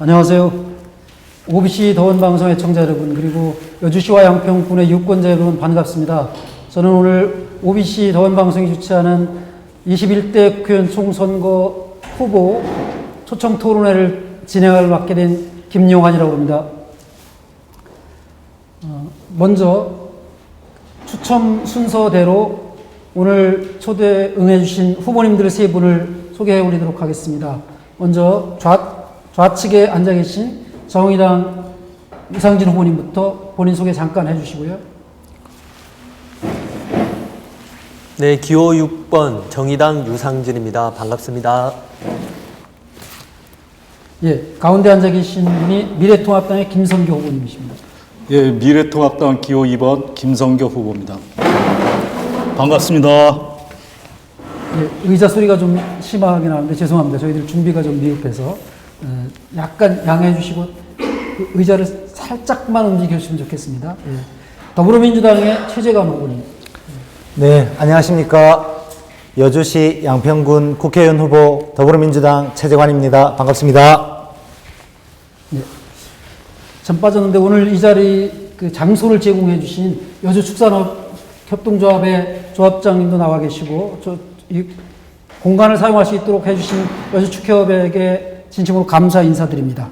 안녕하세요. OBC 더원방송 애청자 여러분, 그리고 여주시와 양평군의 유권자 여러분 반갑습니다. 저는 오늘 OBC 더원방송이 주최하는 21대 국회의원 총선거 후보 초청 토론회를 진행을 맡게 된 김용환이라고 합니다. 먼저 추첨 순서대로 오늘 초대 응해주신 후보님들 세 분을 소개해 올리도록 하겠습니다. 먼저 좌측에 앉아 계신 정의당 유상진 후보님부터 본인 소개 잠깐 해주시고요. 네, 기호 6번 정의당 유상진입니다. 반갑습니다. 예, 가운데 앉아 계신 분이 미래통합당의 김성교 후보님이십니다. 예, 미래통합당 기호 2번 김성교 후보입니다. 반갑습니다. 예, 의자 소리가 좀 심하게 나오는데 죄송합니다. 저희들 준비가 좀 미흡해서 약간 양해해 주시고 그 의자를 살짝만 움직여 주시면 좋겠습니다. 예. 더불어민주당의 최재관 후보님. 네, 안녕하십니까. 여주시 양평군 국회의원 후보 더불어민주당 최재관입니다. 반갑습니다. 예. 전 빠졌는데 오늘 이 자리 그 장소를 제공해 주신 여주축산협동조합의 조합장님도 나와 계시고 이 공간을 사용할 수 있도록 해주신 여주축협에게 진심으로 감사 인사드립니다.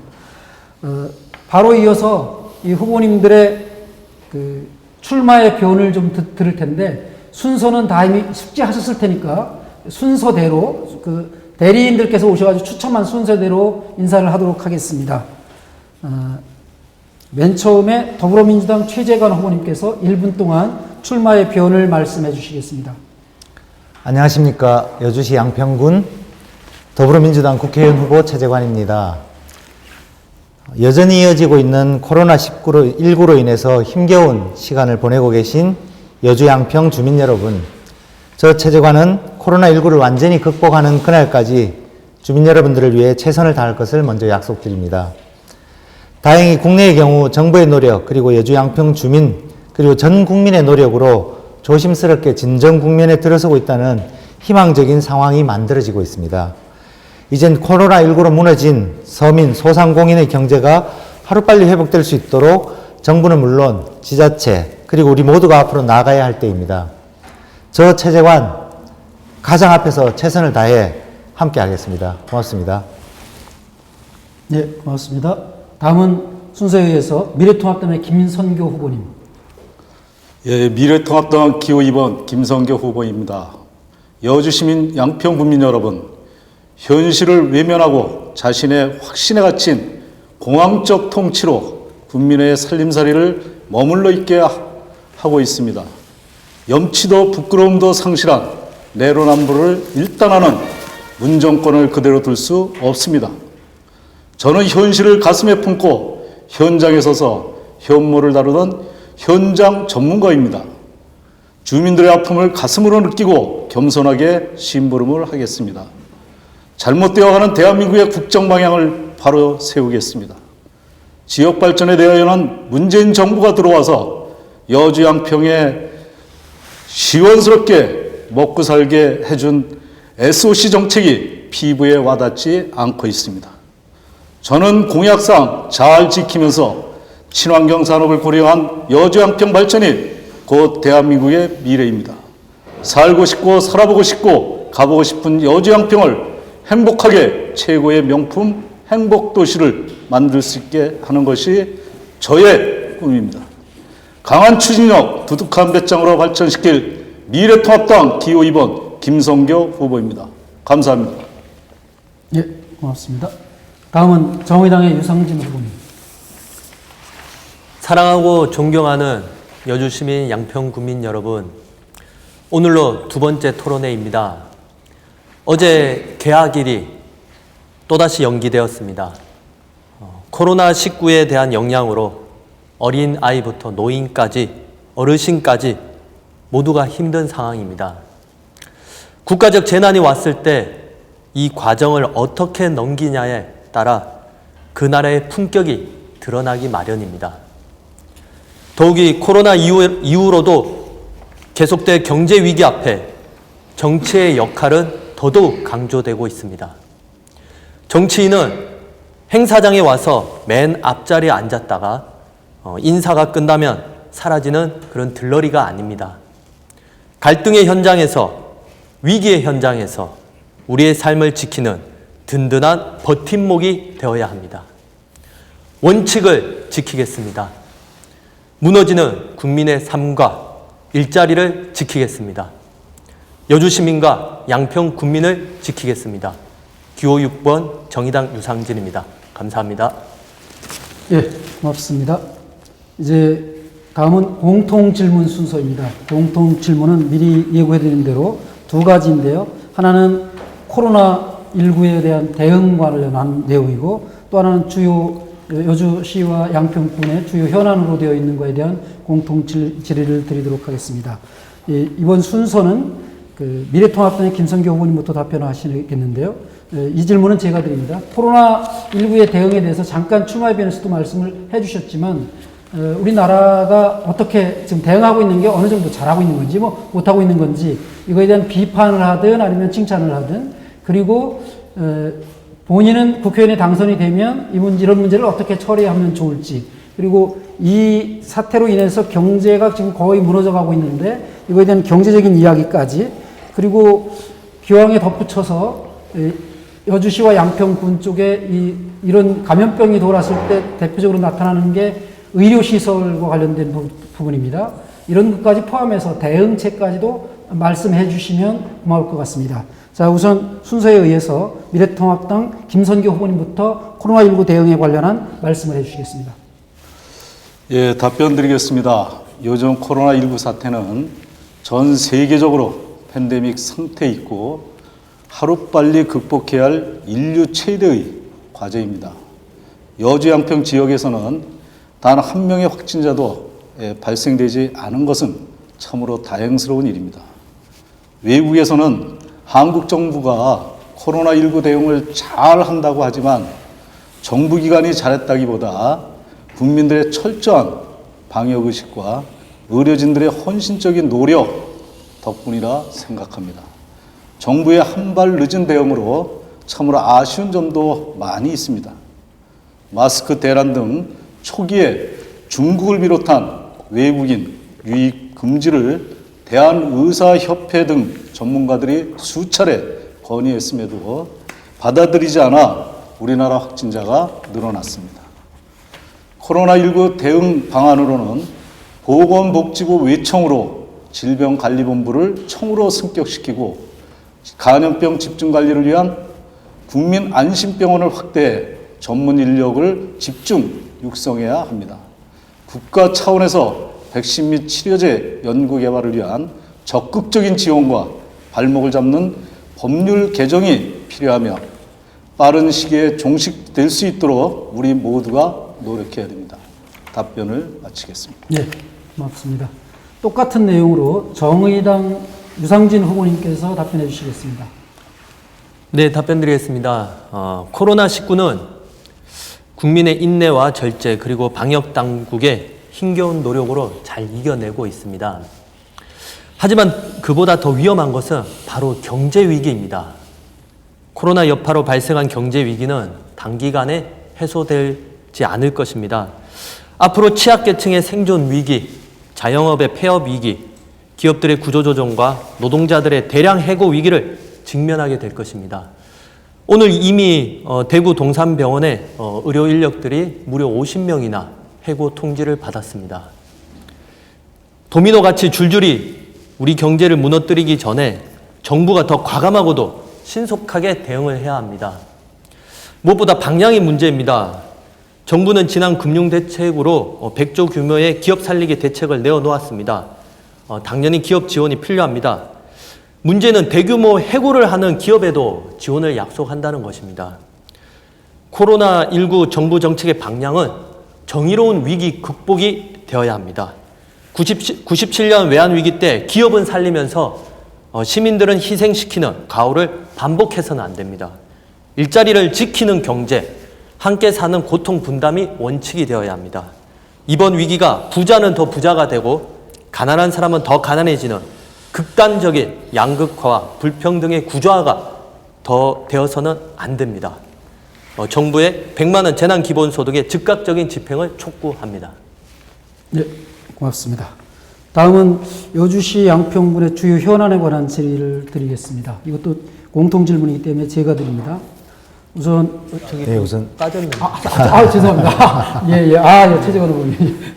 바로 이어서 이 후보님들의 그 출마의 변을 좀 들을 텐데 순서는 다 이미 숙지하셨을 테니까 순서대로 그 대리인들께서 오셔가지고 추첨한 순서대로 인사를 하도록 하겠습니다. 맨 처음에 더불어민주당 최재관 후보님께서 1분 동안 출마의 변을 말씀해 주시겠습니다. 안녕하십니까. 여주시 양평군 더불어민주당 국회의원 후보 최재관입니다. 여전히 이어지고 있는 코로나19로 인해서 힘겨운 시간을 보내고 계신 여주 양평 주민 여러분, 저 최재관은 코로나19를 완전히 극복하는 그날까지 주민 여러분들을 위해 최선을 다할 것을 먼저 약속드립니다. 다행히 국내의 경우 정부의 노력, 그리고 여주 양평 주민, 그리고 전 국민의 노력으로 조심스럽게 진정 국면에 들어서고 있다는 희망적인 상황이 만들어지고 있습니다. 이젠 코로나19로 무너진 서민, 소상공인의 경제가 하루빨리 회복될 수 있도록 정부는 물론 지자체, 그리고 우리 모두가 앞으로 나아가야 할 때입니다. 저 최재관 가장 앞에서 최선을 다해 함께 하겠습니다. 고맙습니다. 네, 고맙습니다. 다음은 순서에 의해서 미래통합당의 김선교 후보님. 예, 미래통합당 기호 2번 김성교 후보입니다. 여주시민 양평 국민 여러분, 현실을 외면하고 자신의 확신에 갇힌 공황적 통치로 국민의 살림살이를 머물러 있게 하고 있습니다. 염치도 부끄러움도 상실한 내로남불을 일단하는 문정권을 그대로 둘 수 없습니다. 저는 현실을 가슴에 품고 현장에 서서 현무를 다루던 현장 전문가입니다. 주민들의 아픔을 가슴으로 느끼고 겸손하게 심부름을 하겠습니다. 잘못되어가는 대한민국의 국정 방향을 바로 세우겠습니다. 지역 발전에 대하여는 문재인 정부가 들어와서 여주 양평에 시원스럽게 먹고 살게 해준 SOC 정책이 피부에 와닿지 않고 있습니다. 저는 공약상 잘 지키면서 친환경 산업을 고려한 여주 양평 발전이 곧 대한민국의 미래입니다. 살고 싶고 살아보고 싶고 가보고 싶은 여주 양평을 행복하게 최고의 명품 행복도시를 만들 수 있게 하는 것이 저의 꿈입니다. 강한 추진력, 두둑한 배짱으로 발전시킬 미래통합당 기호 2번 김성교 후보입니다. 감사합니다. 예, 고맙습니다. 다음은 정의당의 유상진 후보님. 사랑하고 존경하는 여주시민 양평 국민 여러분, 오늘로 두 번째 토론회입니다. 어제 개학일이 또다시 연기되었습니다. 코로나19에 대한 영향으로 어린 아이부터 노인까지 어르신까지 모두가 힘든 상황입니다. 국가적 재난이 왔을 때 이 과정을 어떻게 넘기냐에 따라 그 나라의 품격이 드러나기 마련입니다. 더욱이 코로나 이후로도 계속될 경제 위기 앞에 정치의 역할은 더더욱 강조되고 있습니다. 정치인은 행사장에 와서 맨 앞자리에 앉았다가 인사가 끝나면 사라지는 그런 들러리가 아닙니다. 갈등의 현장에서, 위기의 현장에서 우리의 삶을 지키는 든든한 버팀목이 되어야 합니다. 원칙을 지키겠습니다. 무너지는 국민의 삶과 일자리를 지키겠습니다. 여주시민과 양평 군민을 지키겠습니다. 기호 6번 정의당 유상진입니다. 감사합니다. 예, 고맙습니다. 이제 다음은 공통 질문 순서입니다. 공통 질문은 미리 예고해드린 대로 두 가지인데요. 하나는 코로나19에 대한 대응 관련한 내용이고, 또 하나는 주요 여주시와 양평군의 주요 현안으로 되어 있는 것에 대한 공통 질의를 드리도록 하겠습니다. 이번 순서는 미래통합당의 김성교 후보님부터 답변을 하시겠는데요. 이 질문은 제가 드립니다. 코로나19의 대응에 대해서 잠깐 추마비에서도 말씀을 해주셨지만, 우리나라가 어떻게 지금 대응하고 있는 게 어느 정도 잘하고 있는 건지, 못하고 있는 건지, 이거에 대한 비판을 하든 아니면 칭찬을 하든, 그리고 본인은 국회의원에 당선이 되면 이런 문제를 어떻게 처리하면 좋을지, 그리고 이 사태로 인해서 경제가 지금 거의 무너져 가고 있는데 이거에 대한 경제적인 이야기까지, 그리고 기왕에 덧붙여서 여주시와 양평군 쪽에 이런 감염병이 돌았을 때 대표적으로 나타나는 게 의료시설과 관련된 부분입니다. 이런 것까지 포함해서 대응책까지도 말씀해 주시면 고마울 것 같습니다. 자, 우선 순서에 의해서 미래통합당 김선교 후보님부터 코로나19 대응에 관련한 말씀을 해 주시겠습니다. 예, 답변 드리겠습니다. 요즘 코로나19 사태는 전 세계적으로 팬데믹 상태에 있고 하루빨리 극복해야 할 인류 최대의 과제입니다. 여주 양평 지역에서는 단 한 명의 확진자도 발생되지 않은 것은 참으로 다행스러운 일입니다. 외국에서는 한국 정부가 코로나19 대응을 잘 한다고 하지만 정부기관이 잘했다기보다 국민들의 철저한 방역의식과 의료진들의 헌신적인 노력 덕분이라 생각합니다. 정부의 한 발 늦은 대응으로 참으로 아쉬운 점도 많이 있습니다. 마스크 대란 등 초기에 중국을 비롯한 외국인 유입 금지를 대한의사협회 등 전문가들이 수차례 건의했음에도 받아들이지 않아 우리나라 확진자가 늘어났습니다. 코로나19 대응 방안으로는 보건복지부 외청으로 질병관리본부를 청으로 승격시키고 감염병 집중관리를 위한 국민안심병원을 확대해 전문 인력을 집중 육성해야 합니다. 국가 차원에서 백신 및 치료제 연구 개발을 위한 적극적인 지원과 발목을 잡는 법률 개정이 필요하며 빠른 시기에 종식될 수 있도록 우리 모두가 노력해야 됩니다. 답변을 마치겠습니다. 네, 고맙습니다. 똑같은 내용으로 정의당 유상진 후보님께서 답변해 주시겠습니다. 네, 답변 드리겠습니다. 코로나19는 국민의 인내와 절제 그리고 방역 당국의 힘겨운 노력으로 잘 이겨내고 있습니다. 하지만 그보다 더 위험한 것은 바로 경제 위기입니다. 코로나 여파로 발생한 경제 위기는 단기간에 해소되지 않을 것입니다. 앞으로 취약계층의 생존 위기, 자영업의 폐업 위기, 기업들의 구조조정과 노동자들의 대량 해고 위기를 직면하게 될 것입니다. 오늘 이미 대구 동산병원의 의료 인력들이 무려 50명이나 해고 통지를 받았습니다. 도미노같이 줄줄이 우리 경제를 무너뜨리기 전에 정부가 더 과감하고도 신속하게 대응을 해야 합니다. 무엇보다 방향이 문제입니다. 정부는 지난 금융대책으로 100조 규모의 기업 살리기 대책을 내어놓았습니다. 당연히 기업 지원이 필요합니다. 문제는 대규모 해고를 하는 기업에도 지원을 약속한다는 것입니다. 코로나19 정부 정책의 방향은 정의로운 위기 극복이 되어야 합니다. 97년 외환위기 때 기업은 살리면서 시민들은 희생시키는 가오를 반복해서는 안 됩니다. 일자리를 지키는 경제, 함께 사는 고통 분담이 원칙이 되어야 합니다. 이번 위기가 부자는 더 부자가 되고 가난한 사람은 더 가난해지는 극단적인 양극화와 불평등의 구조화가 더 되어서는 안 됩니다. 정부의 100만 원 재난 기본소득의 즉각적인 집행을 촉구합니다. 네, 고맙습니다. 다음은 여주시 양평군의 주요 현안에 관한 질의를 드리겠습니다. 이것도 공통 질문이기 때문에 제가 드립니다. 우선 네, 우선 빠졌는데. 죄송합니다. 최재관 의원님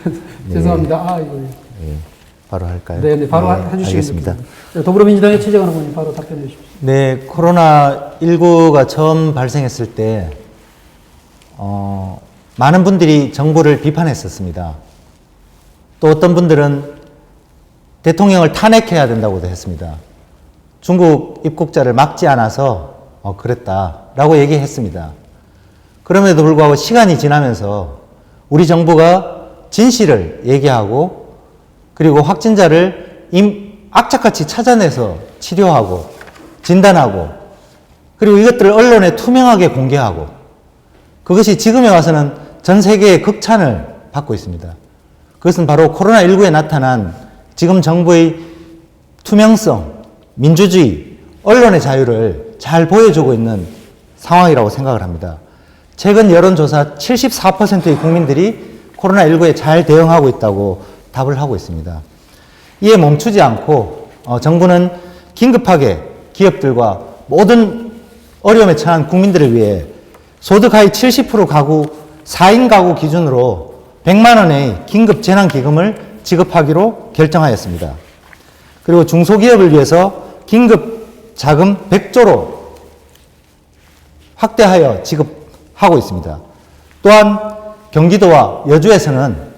죄송합니다. 이거 예, 바로 할까요? 네, 바로 네, 해주시겠습니다. 알겠습니다. 더불어민주당의 최재관 의원님 바로 답변해 주십시오. 네, 코로나19가 처음 발생했을 때 많은 분들이 정부를 비판했었습니다. 또 어떤 분들은 대통령을 탄핵해야 된다고도 했습니다. 중국 입국자를 막지 않아서 그랬다라고 얘기했습니다. 그럼에도 불구하고 시간이 지나면서 우리 정부가 진실을 얘기하고 그리고 확진자를 악착같이 찾아내서 치료하고 진단하고 그리고 이것들을 언론에 투명하게 공개하고 그것이 지금에 와서는 전 세계의 극찬을 받고 있습니다. 그것은 바로 코로나19에 나타난 지금 정부의 투명성, 민주주의, 언론의 자유를 잘 보여주고 있는 상황이라고 생각을 합니다. 최근 여론조사 74%의 국민들이 코로나19에 잘 대응하고 있다고 답을 하고 있습니다. 이에 멈추지 않고 정부는 긴급하게 기업들과 모든 어려움에 처한 국민들을 위해 소득 하위 70% 가구 4인 가구 기준으로 100만 원의 긴급 재난기금을 지급하기로 결정하였습니다. 그리고 중소기업을 위해서 긴급 자금 100조로 확대하여 지급하고 있습니다. 또한 경기도와 여주에서는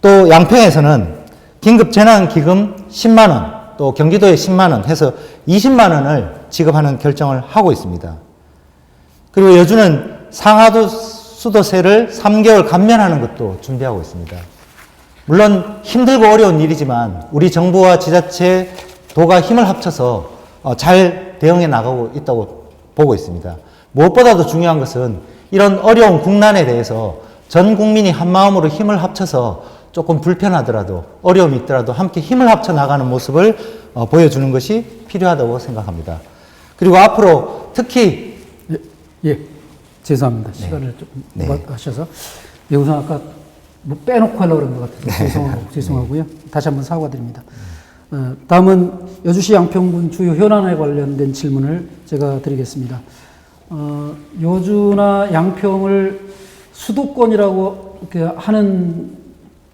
또 양평에서는 긴급 재난기금 10만 원, 또 경기도에 10만 원 해서 20만 원을 지급하는 결정을 하고 있습니다. 그리고 여주는 상하수도세를 3개월 감면하는 것도 준비하고 있습니다. 물론 힘들고 어려운 일이지만 우리 정부와 지자체, 도가 힘을 합쳐서 잘 대응해 나가고 있다고 보고 있습니다. 무엇보다도 중요한 것은 이런 어려운 국난에 대해서 전 국민이 한마음으로 힘을 합쳐서 조금 불편하더라도 어려움이 있더라도 함께 힘을 합쳐 나가는 모습을 보여주는 것이 필요하다고 생각합니다. 그리고 앞으로 특히 죄송합니다. 시간을 조금 하셔서 우선 아까 빼놓고 하려고 그런 것 같아서 죄송하고요. 다시 한번 사과드립니다. 다음은 여주시 양평군 주요 현안에 관련된 질문을 제가 드리겠습니다. 여주나 양평을 수도권이라고 이렇게 하는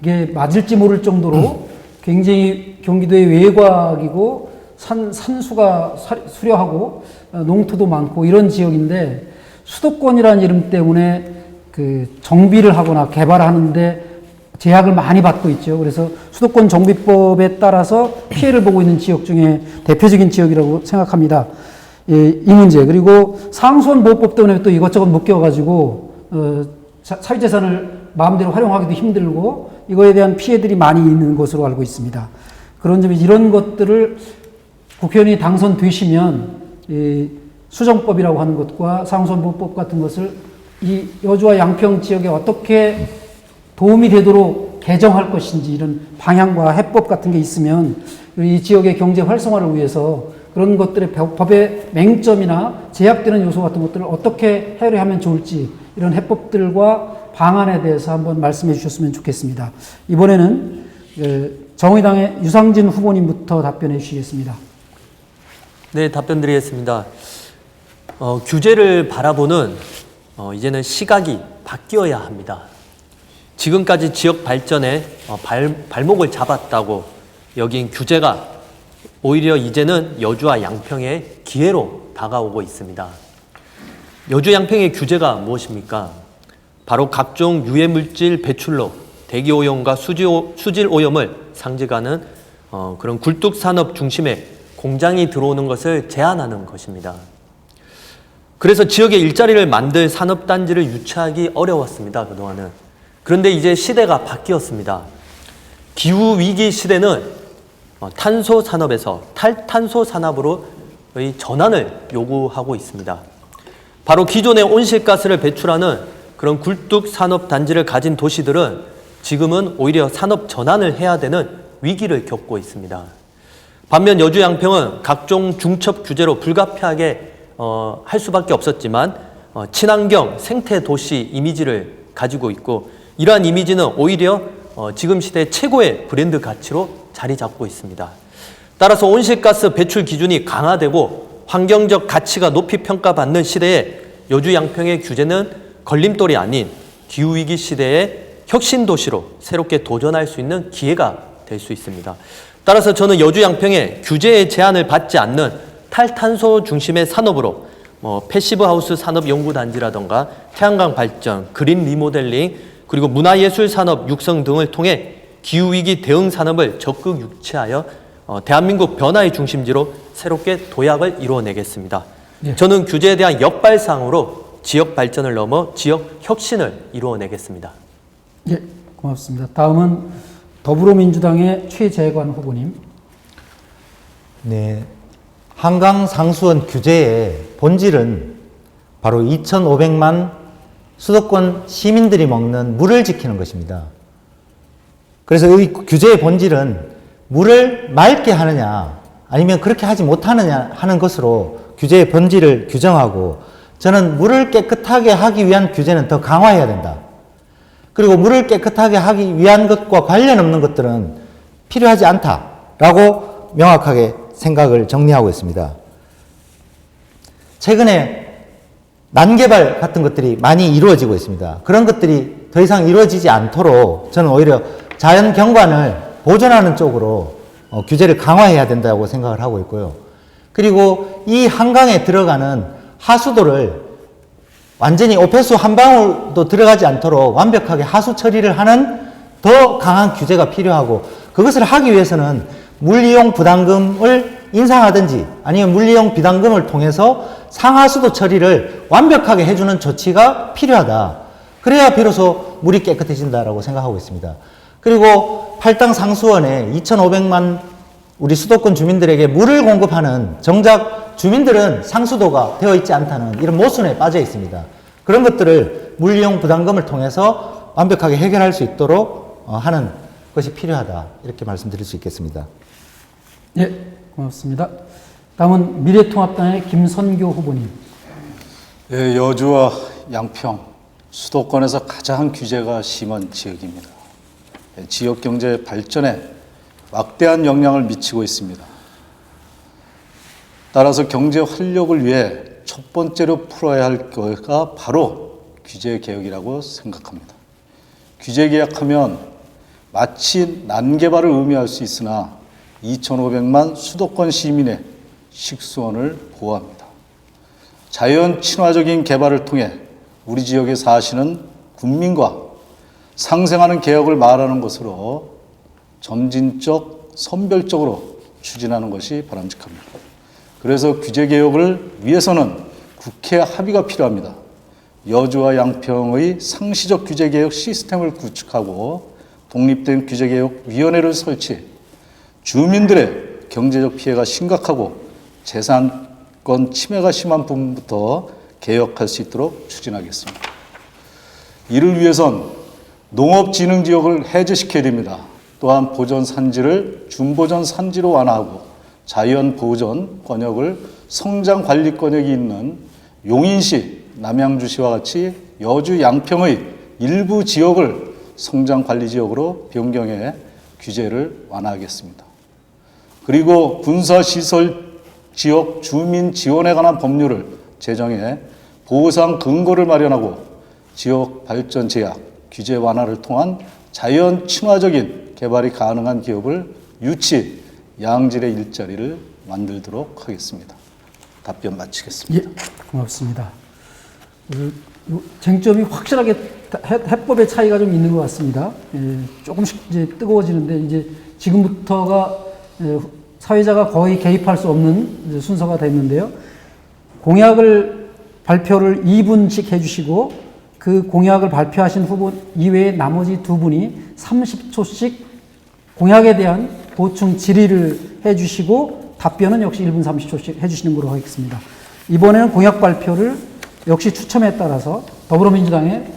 게 맞을지 모를 정도로 굉장히 경기도의 외곽이고 산수가 수려하고 농토도 많고 이런 지역인데 수도권이라는 이름 때문에 그 정비를 하거나 개발하는데 제약을 많이 받고 있죠. 그래서 수도권 정비법에 따라서 피해를 보고 있는 지역 중에 대표적인 지역이라고 생각합니다. 이 문제 그리고 상수원보호법 때문에 또 이것저것 묶여가지고 사유재산을 마음대로 활용하기도 힘들고 이거에 대한 피해들이 많이 있는 것으로 알고 있습니다. 그런 점에 이런 것들을 국회의원이 당선되시면 이 수정법이라고 하는 것과 상수원보호법 같은 것을 이 여주와 양평 지역에 어떻게 도움이 되도록 개정할 것인지 이런 방향과 해법 같은 게 있으면 이 지역의 경제 활성화를 위해서 그런 것들의 법의 맹점이나 제약되는 요소 같은 것들을 어떻게 해결하면 좋을지 이런 해법들과 방안에 대해서 한번 말씀해 주셨으면 좋겠습니다. 이번에는 정의당의 유상진 후보님부터 답변해 주시겠습니다. 네, 답변 드리겠습니다. 규제를 바라보는 이제는 시각이 바뀌어야 합니다. 지금까지 지역 발전에 발목을 잡았다고 여긴 규제가 오히려 이제는 여주와 양평의 기회로 다가오고 있습니다. 여주 양평의 규제가 무엇입니까? 바로 각종 유해물질 배출로 대기오염과 수질오염을 상징하는 그런 굴뚝산업 중심의 공장이 들어오는 것을 제한하는 것입니다. 그래서 지역에 일자리를 만들 산업단지를 유치하기 어려웠습니다. 그동안은. 그런데 이제 시대가 바뀌었습니다. 기후위기 시대는 탄소 산업에서 탈탄소 산업으로의 전환을 요구하고 있습니다. 바로 기존의 온실가스를 배출하는 그런 굴뚝 산업 단지를 가진 도시들은 지금은 오히려 산업 전환을 해야 되는 위기를 겪고 있습니다. 반면 여주 양평은 각종 중첩 규제로 불가피하게 할 수밖에 없었지만 친환경 생태 도시 이미지를 가지고 있고 이러한 이미지는 오히려 지금 시대 최고의 브랜드 가치로 자리 잡고 있습니다. 따라서 온실가스 배출 기준이 강화되고 환경적 가치가 높이 평가받는 시대에 여주 양평의 규제는 걸림돌이 아닌 기후위기 시대의 혁신 도시로 새롭게 도전할 수 있는 기회가 될 수 있습니다. 따라서 저는 여주 양평에 규제의 제한을 받지 않는 탈탄소 중심의 산업으로 패시브 하우스 산업 연구단지라던가 태양광 발전, 그린 리모델링, 그리고 문화예술 산업 육성 등을 통해 기후위기 대응 산업을 적극 유치하여 대한민국 변화의 중심지로 새롭게 도약을 이루어내겠습니다. 예. 저는 규제에 대한 역발상으로 지역 발전을 넘어 지역 혁신을 이루어내겠습니다. 예, 고맙습니다. 다음은 더불어민주당의 최재관 후보님. 네. 한강 상수원 규제의 본질은 바로 2,500만 수도권 시민들이 먹는 물을 지키는 것입니다. 그래서 이 규제의 본질은 물을 맑게 하느냐 아니면 그렇게 하지 못하느냐 하는 것으로 규제의 본질을 규정하고, 저는 물을 깨끗하게 하기 위한 규제는 더 강화해야 된다. 그리고 물을 깨끗하게 하기 위한 것과 관련 없는 것들은 필요하지 않다라고 명확하게 생각을 정리하고 있습니다. 최근에 난개발 같은 것들이 많이 이루어지고 있습니다. 그런 것들이 더 이상 이루어지지 않도록 저는 오히려 자연 경관을 보존하는 쪽으로 규제를 강화해야 된다고 생각을 하고 있고요. 그리고 이 한강에 들어가는 하수도를 완전히 오폐수 한 방울도 들어가지 않도록 완벽하게 하수 처리를 하는 더 강한 규제가 필요하고, 그것을 하기 위해서는 물이용 부담금을 인상하든지 아니면 물이용 부담금을 통해서 상하수도 처리를 완벽하게 해주는 조치가 필요하다. 그래야 비로소 물이 깨끗해진다라고 생각하고 있습니다. 그리고 팔당 상수원에 2,500만 우리 수도권 주민들에게 물을 공급하는, 정작 주민들은 상수도가 되어 있지 않다는 이런 모순에 빠져 있습니다. 그런 것들을 물이용 부담금을 통해서 완벽하게 해결할 수 있도록 하는 것이 필요하다. 이렇게 말씀드릴 수 있겠습니다. 예, 고맙습니다. 다음은 미래통합당의 김선교 후보님. 예, 여주와 양평, 수도권에서 가장 규제가 심한 지역입니다. 지역 경제 발전에 막대한 영향을 미치고 있습니다. 따라서 경제 활력을 위해 첫 번째로 풀어야 할 것가 바로 규제 개혁이라고 생각합니다. 규제 개혁하면 마치 난개발을 의미할 수 있으나 2,500만 수도권 시민의 식수원을 보호합니다. 자연 친화적인 개발을 통해 우리 지역에 사시는 국민과 상생하는 개혁을 말하는 것으로 점진적, 선별적으로 추진하는 것이 바람직합니다. 그래서 규제 개혁을 위해서는 국회 합의가 필요합니다. 여주와 양평의 상시적 규제 개혁 시스템을 구축하고 독립된 규제 개혁 위원회를 설치, 주민들의 경제적 피해가 심각하고 재산권 침해가 심한 부분부터 개혁할 수 있도록 추진하겠습니다. 이를 위해선 농업진흥지역을 해제시켜야 됩니다. 또한 보전 산지를 준보전 산지로 완화하고 자연 보전 권역을 성장 관리 권역이 있는 용인시, 남양주시와 같이 여주 양평의 일부 지역을 성장 관리 지역으로 변경해 규제를 완화하겠습니다. 그리고 군사시설 지역 주민 지원에 관한 법률을 제정해 보상 근거를 마련하고 지역 발전 제약, 규제 완화를 통한 자연 친화적인 개발이 가능한 기업을 유치, 양질의 일자리를 만들도록 하겠습니다. 답변 마치겠습니다. 예, 고맙습니다. 쟁점이 확실하게 해법의 차이가 좀 있는 것 같습니다. 예, 조금씩 이제 뜨거워지는데 이제 지금부터가 사회자가 거의 개입할 수 없는 순서가 됐는데요. 공약을 발표를 2분씩 해주시고 그 공약을 발표하신 후보 이외에 나머지 두 분이 30초씩 공약에 대한 보충 질의를 해주시고 답변은 역시 1분 30초씩 해주시는 걸로 하겠습니다. 이번에는 공약 발표를 역시 추첨에 따라서 더불어민주당의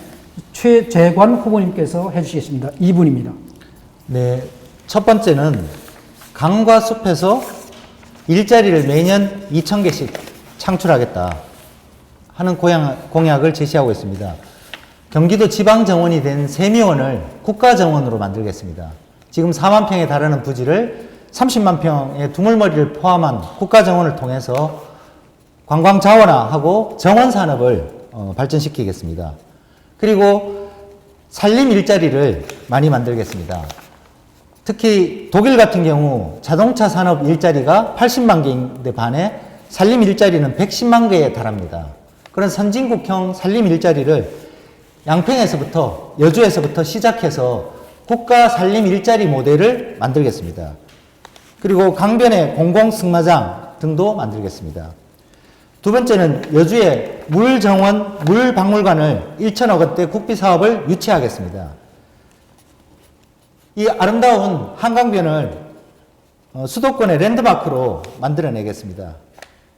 최재관 후보님께서 해주시겠습니다. 2분입니다. 네, 첫 번째는 강과 숲에서 일자리를 매년 2,000개씩 창출하겠다 하는 공약을 제시하고 있습니다. 경기도 지방정원이 된 세미원을 국가정원으로 만들겠습니다. 지금 4만 평에 달하는 부지를 30만 평의 두물머리를 포함한 국가정원을 통해서 관광 자원화하고 정원 산업을 발전시키겠습니다. 그리고 산림 일자리를 많이 만들겠습니다. 특히 독일 같은 경우 자동차 산업 일자리가 80만 개인데 반해 산림 일자리는 110만 개에 달합니다. 그런 선진국형 산림 일자리를 양평에서부터 여주에서부터 시작해서 국가 산림 일자리 모델을 만들겠습니다. 그리고 강변의 공공승마장 등도 만들겠습니다. 두 번째는 여주의 물정원, 물박물관을 1천억 원대 국비 사업을 유치하겠습니다. 이 아름다운 한강변을 수도권의 랜드마크로 만들어내겠습니다.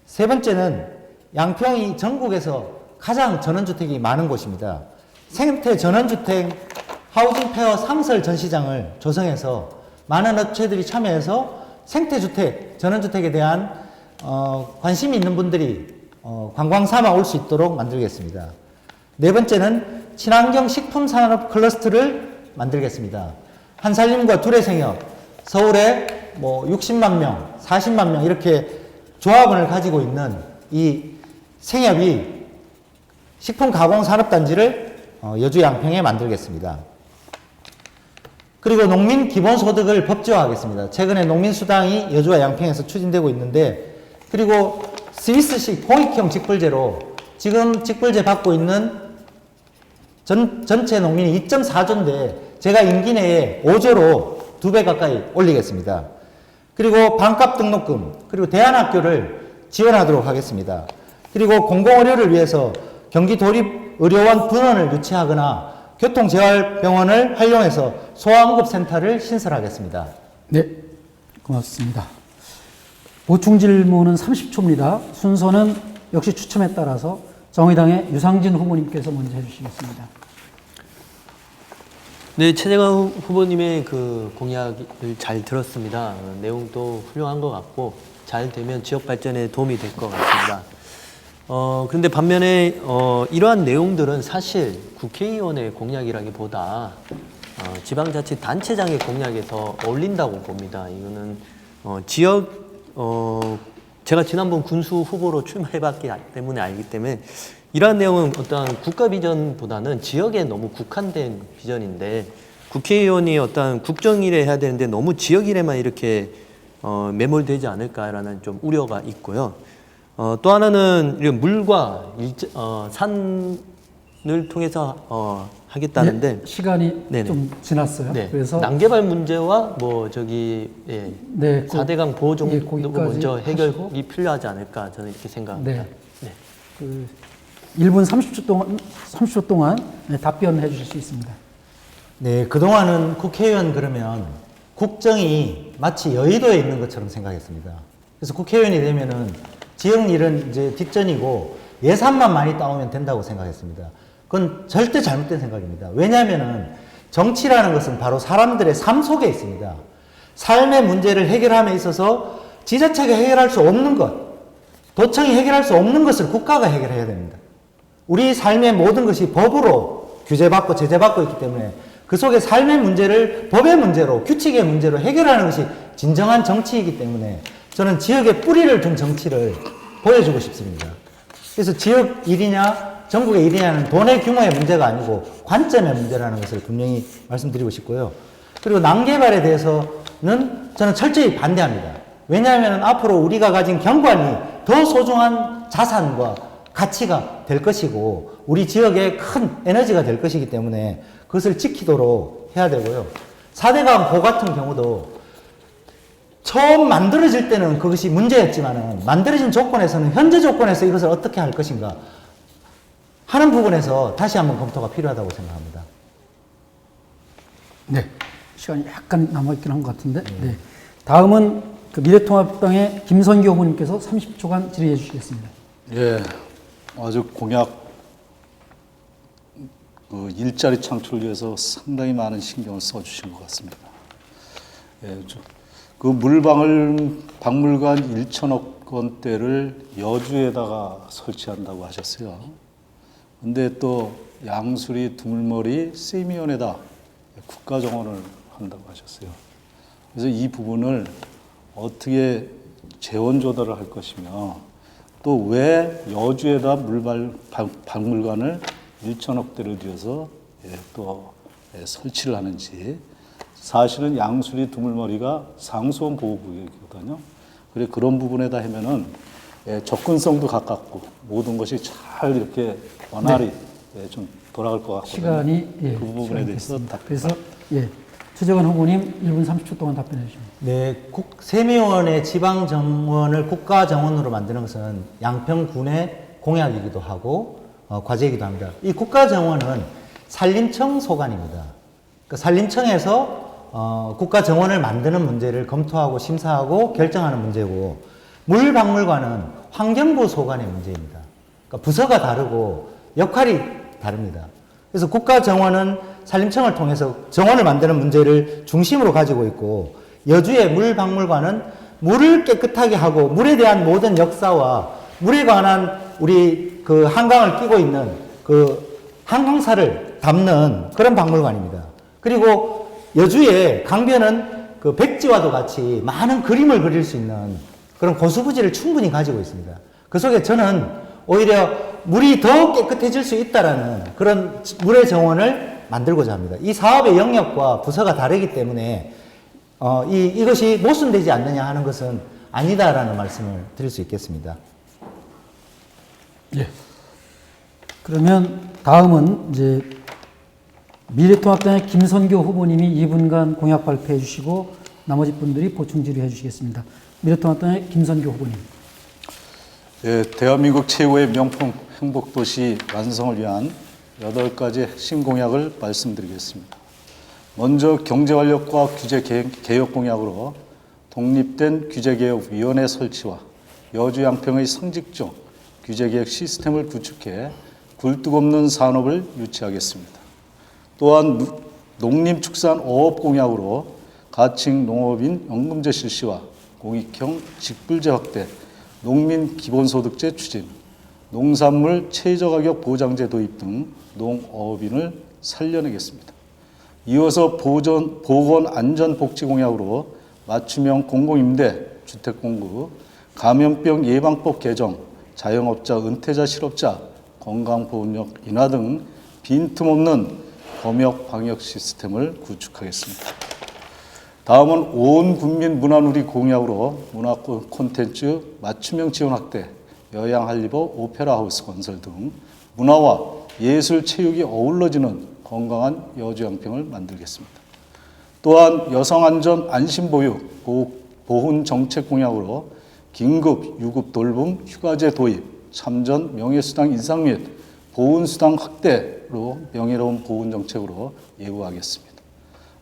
세 번째는 양평이 전국에서 가장 전원주택이 많은 곳입니다. 생태 전원주택 하우징 페어 상설 전시장을 조성해서 많은 업체들이 참여해서 생태주택, 전원주택에 대한 관심이 있는 분들이 관광 삼아 올 수 있도록 만들겠습니다. 네 번째는 친환경 식품 산업 클러스터를 만들겠습니다. 한살림과 두레생협, 서울에 60만 명, 40만 명 이렇게 조합원을 가지고 있는 이 생협이 식품 가공 산업단지를 여주 양평에 만들겠습니다. 그리고 농민 기본소득을 법제화하겠습니다. 최근에 농민수당이 여주와 양평에서 추진되고 있는데, 그리고 스위스식 공익형 직불제로 지금 직불제 받고 있는 전체 농민이 2.4조인데 제가 임기 내에 5조로 2배 가까이 올리겠습니다. 그리고 반값 등록금, 그리고 대안학교를 지원하도록 하겠습니다. 그리고 공공의료를 위해서 경기도립의료원 분원을 유치하거나 교통재활병원을 활용해서 소아응급센터를 신설하겠습니다. 네, 고맙습니다. 보충 질문은 30초입니다. 순서는 역시 추첨에 따라서 정의당의 유상진 후보님께서 먼저 해주시겠습니다. 네, 최재관 후보님의 그 공약을 잘 들었습니다. 내용도 훌륭한 것 같고 잘 되면 지역 발전에 도움이 될 것 같습니다. 그런데 반면에 이러한 내용들은 사실 국회의원의 공약이라기보다 지방자치단체장의 공약에 더 어울린다고 봅니다. 이거는 제가 지난번 군수 후보로 출마해봤기 때문에 알기 때문에 이러한 내용은 어떠한 국가 비전보다는 지역에 너무 국한된 비전인데, 국회의원이 어떠한 국정일에 해야 되는데 너무 지역일에만 이렇게 매몰되지 않을까라는 좀 우려가 있고요. 또 하나는 물과 산을 통해서 하겠다는데, 네, 시간이 네네. 좀 지났어요. 네. 그래서 난개발 문제와 네, 4대강 보호 정도 거기까지 먼저 해결이 필요하지 않을까 저는 이렇게 생각합니다. 네. 그 1분 30초 동안 네, 답변해 주실 수 있습니다. 네, 그동안은 국회의원 그러면 국정이 마치 여의도에 있는 것처럼 생각했습니다. 그래서 국회의원이 되면은 지역 일은 이제 뒷전이고 예산만 많이 따오면 된다고 생각했습니다. 그건 절대 잘못된 생각입니다. 왜냐하면은 정치라는 것은 바로 사람들의 삶 속에 있습니다. 삶의 문제를 해결함에 있어서 지자체가 해결할 수 없는 것, 도청이 해결할 수 없는 것을 국가가 해결해야 됩니다. 우리 삶의 모든 것이 법으로 규제받고 제재받고 있기 때문에 그 속에 삶의 문제를 법의 문제로, 규칙의 문제로 해결하는 것이 진정한 정치이기 때문에 저는 지역에 뿌리를 둔 정치를 보여주고 싶습니다. 그래서 지역 일이냐 전국의 일이냐는 돈의 규모의 문제가 아니고 관점의 문제라는 것을 분명히 말씀드리고 싶고요. 그리고 난개발에 대해서는 저는 철저히 반대합니다. 왜냐하면 앞으로 우리가 가진 경관이 더 소중한 자산과 가치가 될 것이고 우리 지역에 큰 에너지가 될 것이기 때문에 그것을 지키도록 해야 되고요. 4대강 보 같은 경우도 처음 만들어질 때는 그것이 문제였지만 만들어진 조건에서는 현재 조건에서 이것을 어떻게 할 것인가 하는 부분에서 다시 한번 검토가 필요하다고 생각합니다. 네, 시간이 약간 남아있긴 한 것 같은데 네. 다음은 그 미래통합당의 김선기 후보님께서 30초간 질의해 주시겠습니다. 예, 아주 공약 일자리 창출을 위해서 상당히 많은 신경을 써주신 것 같습니다. 예, 그 박물관 1천억 건대를 여주에다가 설치한다고 하셨어요. 근데 또 양수리 두물머리 세미원에다 국가정원을 한다고 하셨어요. 그래서 이 부분을 어떻게 재원 조달을 할 것이며 또 왜 여주에다 박물관을 1천억 대를 들여서 또 설치를 하는지. 사실은 양수리 두물머리가 상수원 보호구역이거든요. 그래 그런 부분에다 하면은 접근성도 가깝고 모든 것이 잘 이렇게 원활히 좀 돌아갈 것 같거든요. 시간이 그 부분에 대해서 그래서 최재관 후보님 1분 30초 동안 답변해 주십니다. 네, 세미원의 지방 정원을 국가 정원으로 만드는 것은 양평군의 공약이기도 하고 과제이기도 합니다. 이 국가 정원은 산림청 소관입니다. 그 산림청에서 국가 정원을 만드는 문제를 검토하고 심사하고 결정하는 문제고, 물박물관은 환경부 소관의 문제입니다. 그러니까 부서가 다르고 역할이 다릅니다. 그래서 국가 정원은 산림청을 통해서 정원을 만드는 문제를 중심으로 가지고 있고, 여주의 물박물관은 물을 깨끗하게 하고 물에 대한 모든 역사와 물에 관한 우리 그 한강을 끼고 있는 그 한강사를 담는 그런 박물관입니다. 그리고 여주의 강변은 그 백지와도 같이 많은 그림을 그릴 수 있는 그런 고수부지를 충분히 가지고 있습니다. 그 속에 저는 오히려 물이 더 깨끗해질 수 있다라는 그런 물의 정원을 만들고자 합니다. 이 사업의 영역과 부서가 다르기 때문에 이것이 모순되지 않느냐 하는 것은 아니다라는 말씀을 드릴 수 있겠습니다. 그러면 다음은 이제 미래통합당의 김선교 후보님이 2분간 공약 발표해 주시고 나머지 분들이 보충 질의해 주시겠습니다. 미래통합당의 김선교 후보님. 대한민국 최고의 명품 행복도시 완성을 위한 8가지 핵심 공약을 말씀드리겠습니다. 먼저 경제활력과 규제개혁 공약으로 독립된 규제개혁위원회 설치와 여주 양평의 상직종 규제개혁 시스템을 구축해 굴뚝 없는 산업을 유치하겠습니다. 또한 농림축산어업 공약으로 가칭 농업인 연금제 실시와 공익형 직불제 확대, 농민 기본소득제 추진, 농산물 최저가격 보장제 도입 등 농어업인을 살려내겠습니다. 이어서 보건안전복지 공약으로 맞춤형 공공임대, 주택공급, 감염병 예방법 개정, 자영업자, 은퇴자, 실업자, 건강보험료 인하 등 빈틈없는 검역 방역 시스템을 구축하겠습니다. 다음은 온 국민 문화누리 공약으로 문화 콘텐츠 맞춤형 지원 확대, 여양 한리버 오페라 하우스 건설 등 문화와 예술 체육이 어우러지는 건강한 여주 양평을 만들겠습니다. 또한 여성 안전 안심 보육 보훈 정책 공약으로 긴급 유급 돌봄 휴가제 도입, 참전 명예수당 인상 및 보훈수당 확대로 명예로운 보훈 정책으로 예우하겠습니다.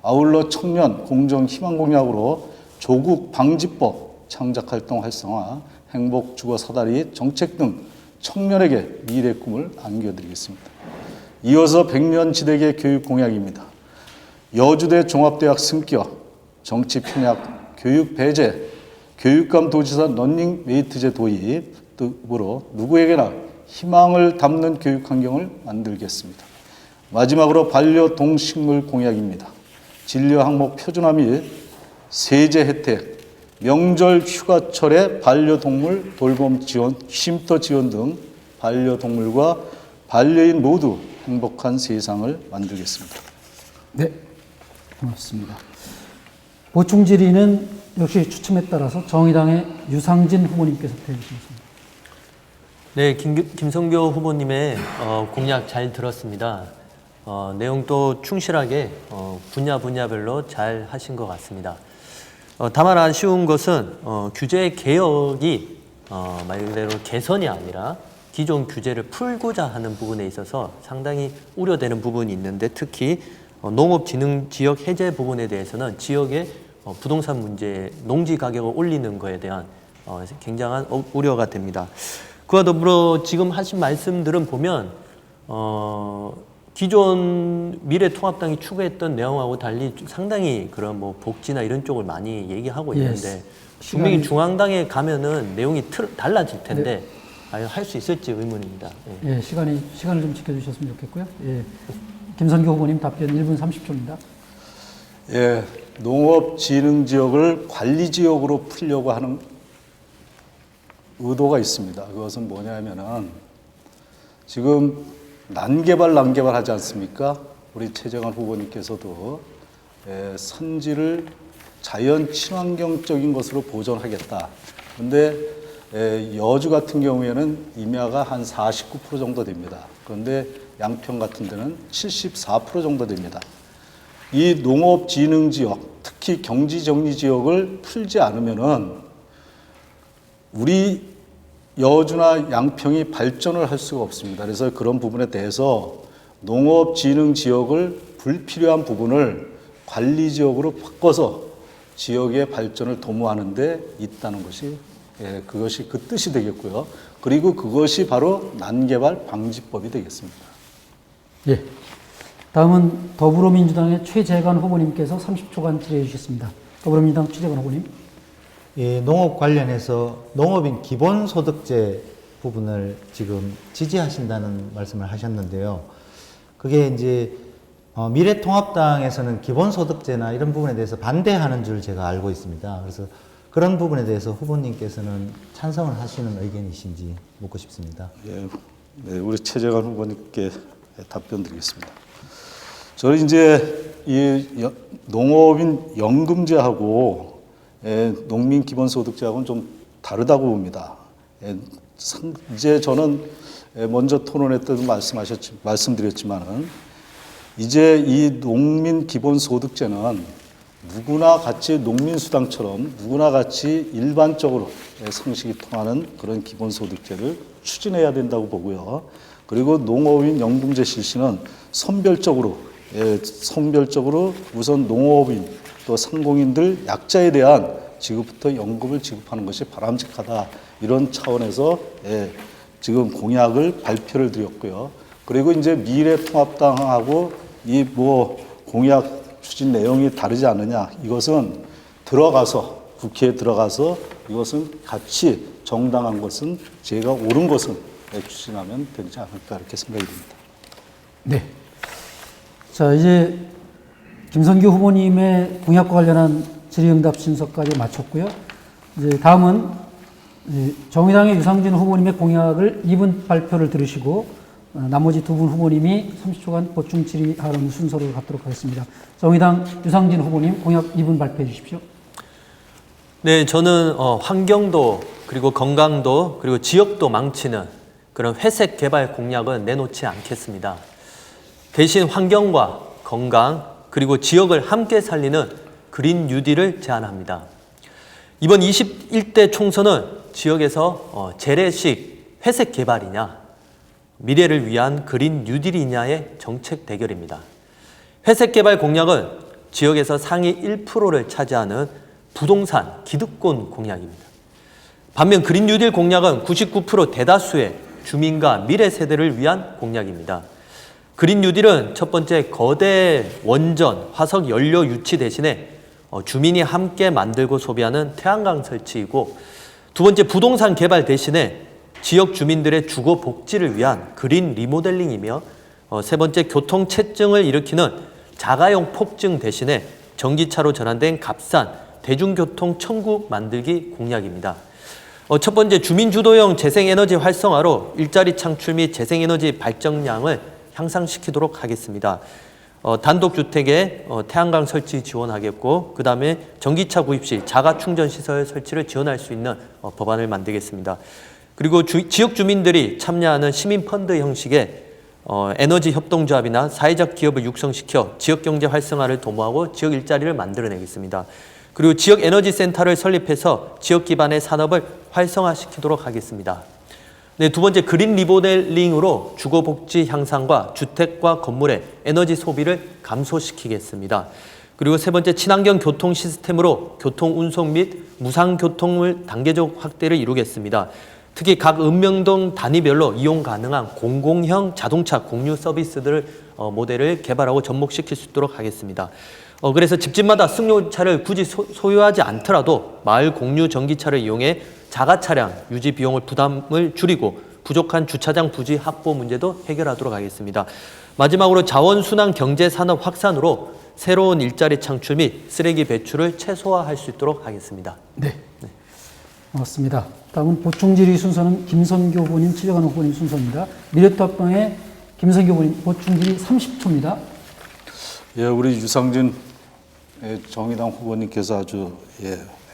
아울러 청년 공정 희망 공약으로 조국 방지법 창작활동 활성화, 행복 주거 사다리 정책 등 청년에게 미래 꿈을 안겨드리겠습니다. 이어서 백년지대계 교육 공약입니다. 여주대 종합대학 승격, 정치 편약, 교육 배제, 교육감 도지사 런닝메이트제 도입 등으로 누구에게나 희망을 담는 교육 환경을 만들겠습니다. 마지막으로 반려동식물 공약입니다. 진료 항목 표준화 및 세제 혜택, 명절 휴가철에 반려동물 돌봄 지원, 쉼터 지원 등 반려동물과 반려인 모두 행복한 세상을 만들겠습니다. 네, 고맙습니다. 보충 질의는 역시 추첨에 따라서 정의당의 유상진 후보님께서 해주시겠습니다. 네, 김성교 후보님의 공약 잘 들었습니다. 내용도 충실하게 분야별로 잘 하신 것 같습니다. 다만 아쉬운 것은 규제 개혁이 말 그대로 개선이 아니라 기존 규제를 풀고자 하는 부분에 있어서 상당히 우려되는 부분이 있는데, 특히 농업진흥지역 해제 부분에 대해서는 지역의 부동산 문제, 농지 가격을 올리는 것에 대한 굉장한 우려가 됩니다. 그와 더불어 지금 하신 말씀들은 보면 기존 미래통합당이 추구했던 내용하고 달리 상당히 그런 뭐 복지나 이런 쪽을 많이 얘기하고 있는데 분명히 중앙당에 가면은 내용이 달라질 텐데 할 수 있을지 의문입니다. 예, 시간을 좀 지켜주셨으면 좋겠고요. 예. 김선규 후보님 답변 1분 30초입니다. 예, 농업진흥지역을 관리지역으로 풀려고 하는 의도가 있습니다. 그것은 뭐냐면은 지금 난개발 하지 않습니까? 우리 최정환 후보님께서도 선지를 자연 친환경적인 것으로 보존하겠다. 그런데 여주 같은 경우에는 임야가 한 49% 정도 됩니다. 그런데 양평 같은 데는 74% 정도 됩니다. 이 농업진흥지역, 특히 경지정리지역을 풀지 않으면은 우리 여주나 양평이 발전을 할 수가 없습니다. 그래서 그런 부분에 대해서 농업진흥지역을 불필요한 부분을 관리지역으로 바꿔서 지역의 발전을 도모하는 데 있다는 것이 그것이 그 뜻이 되겠고요. 그리고 그것이 바로 난개발 방지법이 되겠습니다. 예. 다음은 더불어민주당의 최재관 후보님께서 30초간 질의해 주셨습니다. 더불어민주당 최재관 후보님. 예, 농업 관련해서 농업인 기본소득제 부분을 지금 지지하신다는 말씀을 하셨는데요. 그게 이제 미래통합당에서는 기본소득제나 이런 부분에 대해서 반대하는 줄 제가 알고 있습니다. 그래서 그런 부분에 대해서 후보님께서는 찬성을 하시는 의견이신지 묻고 싶습니다. 예, 네, 우리 최재관 후보님께 답변 드리겠습니다. 저는 이제 이 농업인 연금제하고 농민 기본소득제하고는 좀 다르다고 봅니다. 이제 저는 먼저 토론회 때도 말씀드렸지만은 이제 이 농민 기본소득제는 누구나 같이 농민수당처럼 누구나 같이 일반적으로 상식이 통하는 그런 기본소득제를 추진해야 된다고 보고요. 그리고 농업인 연금제 실시는 선별적으로 우선 농업인 또 상공인들 약자에 대한 지금부터 연금을 지급하는 것이 바람직하다. 이런 차원에서 지금 공약을 발표를 드렸고요. 그리고 이제 미래통합당하고 이 공약 추진 내용이 다르지 않느냐. 이것은 국회에 들어가서 이것은 같이 정당한 것은 제가 옳은 것은 추진하면 되지 않을까 이렇게 생각이 듭니다. 네. 자, 이제 김선규 후보님의 공약과 관련한 질의응답 순서까지 마쳤고요. 이제 다음은 정의당의 유상진 후보님의 공약을 2분 발표를 들으시고 나머지 두 분 후보님이 30초간 보충 질의하는 순서로 갖도록 하겠습니다. 정의당 유상진 후보님 공약 2분 발표해 주십시오. 네, 저는 환경도 그리고 건강도 그리고 지역도 망치는 그런 회색 개발 공약은 내놓지 않겠습니다. 대신 환경과 건강 그리고 지역을 함께 살리는 그린 뉴딜을 제안합니다. 이번 21대 총선은 지역에서 재래식 회색 개발이냐 미래를 위한 그린 뉴딜이냐의 정책 대결입니다. 회색 개발 공약은 지역에서 상위 1%를 차지하는 부동산 기득권 공약입니다. 반면 그린 뉴딜 공약은 99% 대다수의 주민과 미래 세대를 위한 공약입니다. 그린 뉴딜은 첫 번째 거대 원전, 화석 연료 유치 대신에 주민이 함께 만들고 소비하는 태양광 설치이고 두 번째 부동산 개발 대신에 지역 주민들의 주거 복지를 위한 그린 리모델링이며 세 번째 교통 체증을 일으키는 자가용 폭증 대신에 전기차로 전환된 값싼 대중교통 천국 만들기 공약입니다. 첫 번째 주민주도형 재생에너지 활성화로 일자리 창출 및 재생에너지 발전량을 향상시키도록 하겠습니다. 단독주택에 태양광 설치 지원하겠고 그 다음에 전기차 구입 시 자가 충전시설 설치를 지원할 수 있는 법안을 만들겠습니다. 그리고 지역 주민들이 참여하는 시민펀드 형식의 에너지 협동조합이나 사회적 기업을 육성시켜 지역경제 활성화를 도모하고 지역 일자리를 만들어내겠습니다. 그리고 지역 에너지 센터를 설립해서 지역 기반의 산업을 활성화시키도록 하겠습니다. 네, 두 번째 그린 리모델링으로 주거복지 향상과 주택과 건물의 에너지 소비를 감소시키겠습니다. 그리고 세 번째 친환경 교통 시스템으로 교통 운송 및 무상 교통을 단계적 확대를 이루겠습니다. 특히 각 읍명동 단위별로 이용 가능한 공공형 자동차 공유 서비스들 모델을 개발하고 접목시킬 수 있도록 하겠습니다. 그래서 집집마다 승용차를 굳이 소유하지 않더라도 마을 공유 전기차를 이용해 자가 차량 유지 비용을 부담을 줄이고 부족한 주차장 부지 확보 문제도 해결하도록 하겠습니다. 마지막으로 자원순환 경제산업 확산으로 새로운 일자리 창출 및 쓰레기 배출을 최소화할 수 있도록 하겠습니다. 네. 고맙습니다. 다음은 보충질의 순서는 김선교 후보님, 최재관 후보님 순서입니다. 미래통합당의 김선교 후보님 보충질의 30초입니다. 예, 우리 유상진 정의당 후보님께서 아주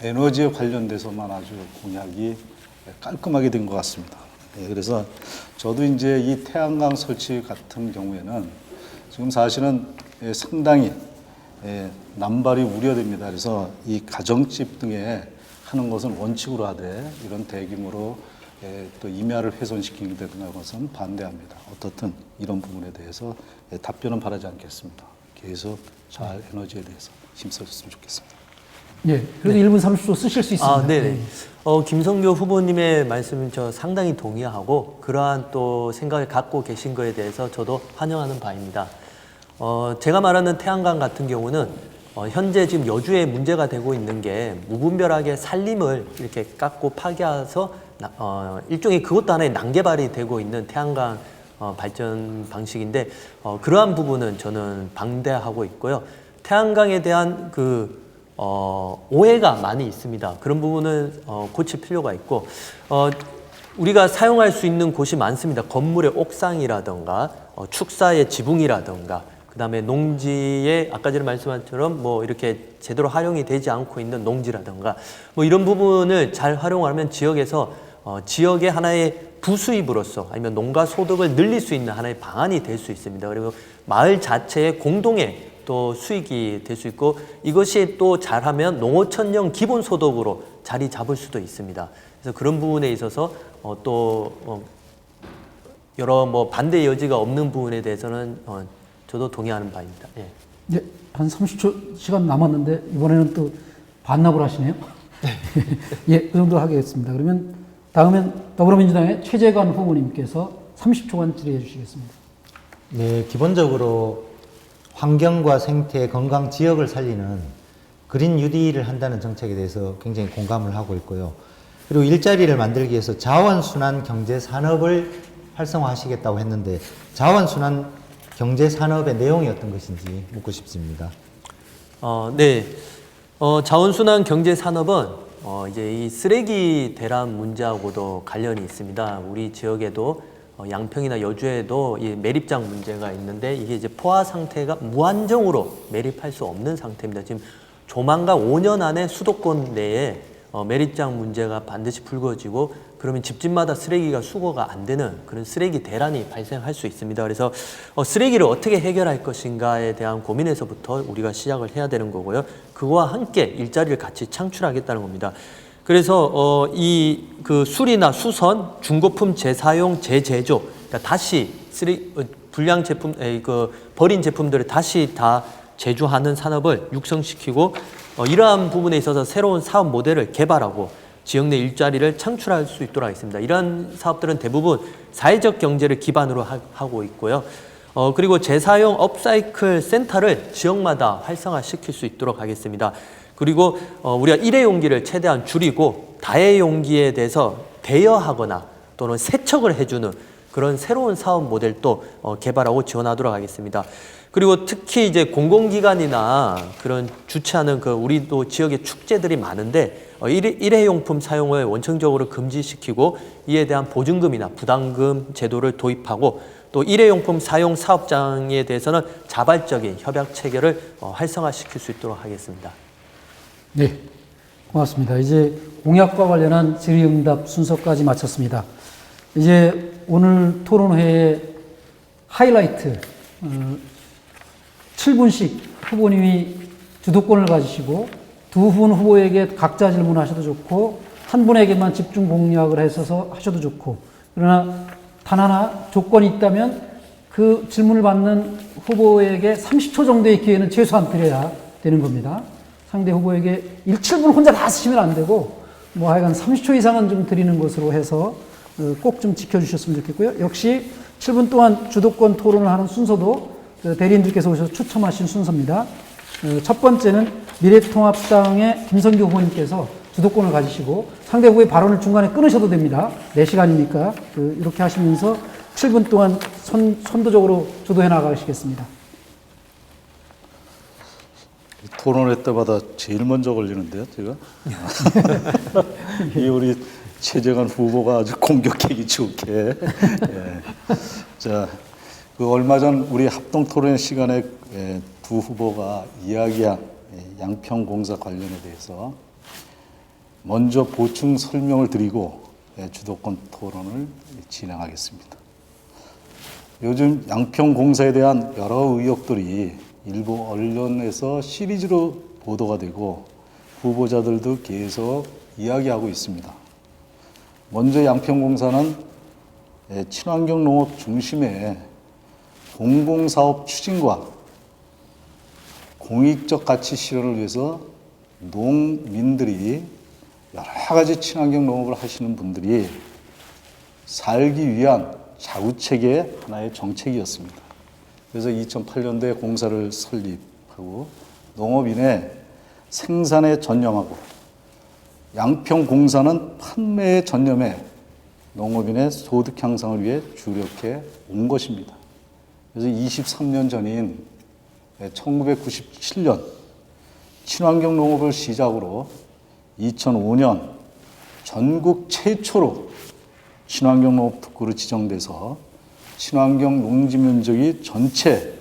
에너지에 관련돼서만 아주 공약이 깔끔하게 된 것 같습니다. 그래서 저도 이제 이 태양광 설치 같은 경우에는 지금 사실은 상당히 난발이 우려됩니다. 그래서 이 가정집 등에 하는 것은 원칙으로 하되 이런 대규모로 또 임야를 훼손시키게 되는 것은 반대합니다. 어떻든 이런 부분에 대해서 답변은 바라지 않겠습니다. 계속 잘 에너지에 대해서 힘써줬으면 좋겠습니다. 예, 그래도 1분 30초 쓰실 수 있습니다. 네네. 김성교 후보님의 말씀은 저 상당히 동의하고 그러한 또 생각을 갖고 계신 거에 대해서 저도 환영하는 바입니다. 제가 말하는 태양광 같은 경우는 현재 지금 여주에 문제가 되고 있는 게 무분별하게 산림을 이렇게 깎고 파괴해서 일종의 그것도 하나의 난개발이 되고 있는 태양광 발전 방식인데 그러한 부분은 저는 반대하고 있고요. 태양광에 대한 오해가 많이 있습니다. 그런 부분은 고칠 필요가 있고 우리가 사용할 수 있는 곳이 많습니다. 건물의 옥상이라든가 축사의 지붕이라든가 그다음에 농지에 아까 전에 말씀한 것처럼 뭐 이렇게 제대로 활용이 되지 않고 있는 농지라든가 뭐 이런 부분을 잘 활용하면 지역에서 지역의 하나의 부수입으로서 아니면 농가 소득을 늘릴 수 있는 하나의 방안이 될 수 있습니다. 그리고 마을 자체의 공동의 또 수익이 될 수 있고 이것이 또 잘하면 농어촌형 기본소득으로 자리 잡을 수도 있습니다. 그래서 그런 부분에 있어서 여러 뭐 반대 여지가 없는 부분에 대해서는 저도 동의하는 바입니다. 예. 네, 한 30초 시간 남았는데 이번에는 또 반납을 하시네요. 예, 그 정도 하겠습니다. 그러면 다음엔 더불어민주당의 최재관 후보님께서 30초간 질의해 주시겠습니다. 네, 기본적으로 환경과 생태, 건강, 지역을 살리는 그린 뉴딜을 한다는 정책에 대해서 굉장히 공감을 하고 있고요. 그리고 일자리를 만들기 위해서 자원순환 경제산업을 활성화하시겠다고 했는데 자원순환 경제산업의 내용이 어떤 것인지 묻고 싶습니다. 네. 자원순환 경제산업은 이제 이 쓰레기 대란 문제하고도 관련이 있습니다. 우리 지역에도 양평이나 여주에도 이 매립장 문제가 있는데 이게 이제 포화 상태가 무한정으로 매립할 수 없는 상태입니다. 지금 조만간 5년 안에 수도권 내에 매립장 문제가 반드시 불거지고 그러면 집집마다 쓰레기가 수거가 안 되는 그런 쓰레기 대란이 발생할 수 있습니다. 그래서 쓰레기를 어떻게 해결할 것인가에 대한 고민에서부터 우리가 시작을 해야 되는 거고요. 그와 함께 일자리를 같이 창출하겠다는 겁니다. 그래서 그 수리나 수선, 중고품 재사용, 재제조, 그러니까 다시 불량 제품, 버린 제품들을 다시 다 제조하는 산업을 육성시키고 이러한 부분에 있어서 새로운 사업 모델을 개발하고 지역 내 일자리를 창출할 수 있도록 하겠습니다. 이러한 사업들은 대부분 사회적 경제를 기반으로 하고 있고요. 그리고 재사용 업사이클 센터를 지역마다 활성화시킬 수 있도록 하겠습니다. 그리고 우리가 일회용기를 최대한 줄이고 다회용기에 대해서 대여하거나 또는 세척을 해주는 그런 새로운 사업 모델도 개발하고 지원하도록 하겠습니다. 그리고 특히 이제 공공기관이나 그런 주최하는 우리도 지역에 축제들이 많은데 일회용품 사용을 원천적으로 금지시키고 이에 대한 보증금이나 부담금 제도를 도입하고 또 일회용품 사용 사업장에 대해서는 자발적인 협약 체계를 활성화시킬 수 있도록 하겠습니다. 네, 고맙습니다. 이제 공약과 관련한 질의응답 순서까지 마쳤습니다. 이제 오늘 토론회의 하이라이트 7분씩 후보님이 주도권을 가지시고 두 분 후보에게 각자 질문하셔도 좋고 한 분에게만 집중 공략을 해서 하셔도 좋고 그러나 단 하나 조건이 있다면 그 질문을 받는 후보에게 30초 정도의 기회는 최소한 드려야 되는 겁니다. 상대 후보에게 7분 혼자 다 쓰시면 안 되고 뭐 하여간 30초 이상은 좀 드리는 것으로 해서 꼭 좀 지켜주셨으면 좋겠고요. 역시 7분 동안 주도권 토론을 하는 순서도 대리인들께서 오셔서 추첨하신 순서입니다. 첫 번째는 미래통합당의 김성규 후보님께서 주도권을 가지시고 상대 후보의 발언을 중간에 끊으셔도 됩니다. 4시간이니까 이렇게 하시면서 7분 동안 선도적으로 주도해 나가시겠습니다. 토론회 때마다 제일 먼저 걸리는데요, 제가. 이 우리 최재관 후보가 아주 공격하기 좋게. 예. 자, 그 얼마 전 우리 합동 토론 시간에 두 후보가 이야기한 양평공사 관련에 대해서 먼저 보충 설명을 드리고 주도권 토론을 진행하겠습니다. 요즘 양평공사에 대한 여러 의혹들이 일부 언론에서 시리즈로 보도가 되고 후보자들도 계속 이야기하고 있습니다. 먼저 양평공사는 친환경 농업 중심의 공공사업 추진과 공익적 가치 실현을 위해서 농민들이 여러 가지 친환경 농업을 하시는 분들이 살기 위한 자구체계의 하나의 정책이었습니다. 그래서 2008년도에 공사를 설립하고 농업인의 생산에 전념하고 양평공사는 판매에 전념해 농업인의 소득 향상을 위해 주력해 온 것입니다. 그래서 23년 전인 1997년 친환경 농업을 시작으로 2005년 전국 최초로 친환경 농업 특구로 지정돼서 친환경 농지 면적이 전체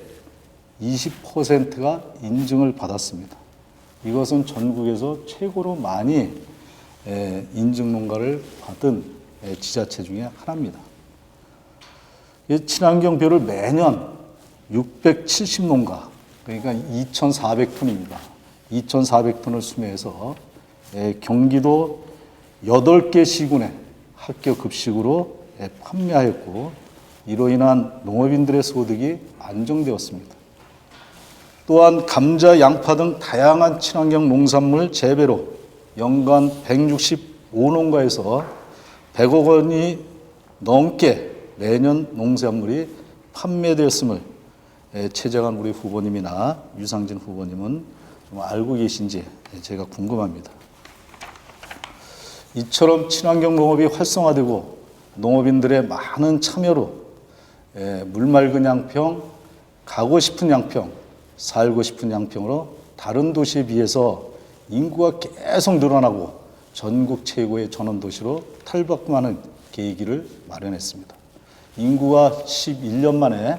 20%가 인증을 받았습니다. 이것은 전국에서 최고로 많이 인증 농가를 받은 지자체 중에 하나입니다. 이 친환경별을 매년 670농가, 그러니까 2,400톤입니다. 2,400톤을 수매해서 경기도 8개 시군에 학교 급식으로 판매하였고 이로 인한 농업인들의 소득이 안정되었습니다. 또한 감자, 양파 등 다양한 친환경 농산물 재배로 연간 165농가에서 100억 원이 넘게 매년 농산물이 판매되었음을 최재관 우리 후보님이나 유상진 후보님은 좀 알고 계신지 제가 궁금합니다. 이처럼 친환경 농업이 활성화되고 농업인들의 많은 참여로 물맑은 양평, 가고 싶은 양평, 살고 싶은 양평으로 다른 도시에 비해서 인구가 계속 늘어나고 전국 최고의 전원도시로 탈바꿈하는 계기를 마련했습니다. 인구가 11년 만에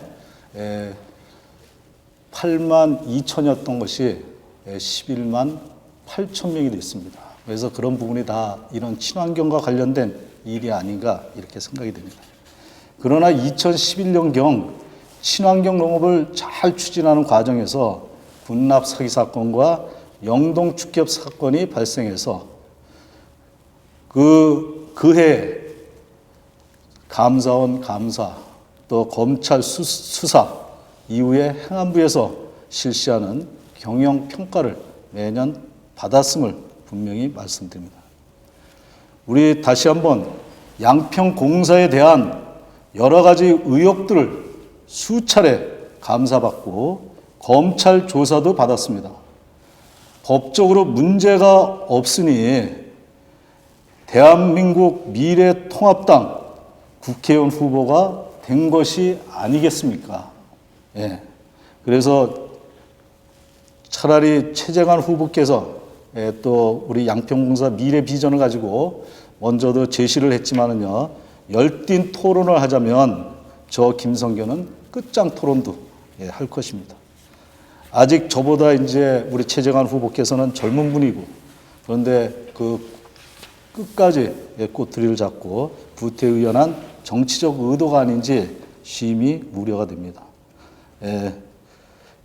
8만 2천이었던 것이 11만 8천 명이 됐습니다. 그래서 그런 부분이 다 이런 친환경과 관련된 일이 아닌가 이렇게 생각이 됩니다. 그러나 2011년경 친환경 농업을 잘 추진하는 과정에서 군납 사기 사건과 영동 축협 사건이 발생해서 그해 감사원 감사 또 검찰 수사 이후에 행안부에서 실시하는 경영 평가를 매년 받았음을 분명히 말씀드립니다. 우리 다시 한번 양평공사에 대한 여러 가지 의혹들을 수차례 감사받고 검찰 조사도 받았습니다. 법적으로 문제가 없으니 대한민국 미래통합당 국회의원 후보가 된 것이 아니겠습니까? 예. 그래서 차라리 최재관 후보께서 또 우리 양평공사 미래 비전을 가지고 먼저도 제시를 했지만은요, 열띤 토론을 하자면 저 김성교는 끝장 토론도 할 것입니다. 아직 저보다 이제 우리 최재관 후보께서는 젊은 분이고 그런데 그 끝까지 꼬투리를 잡고 구태의연한 정치적 의도가 아닌지 심히 우려가 됩니다.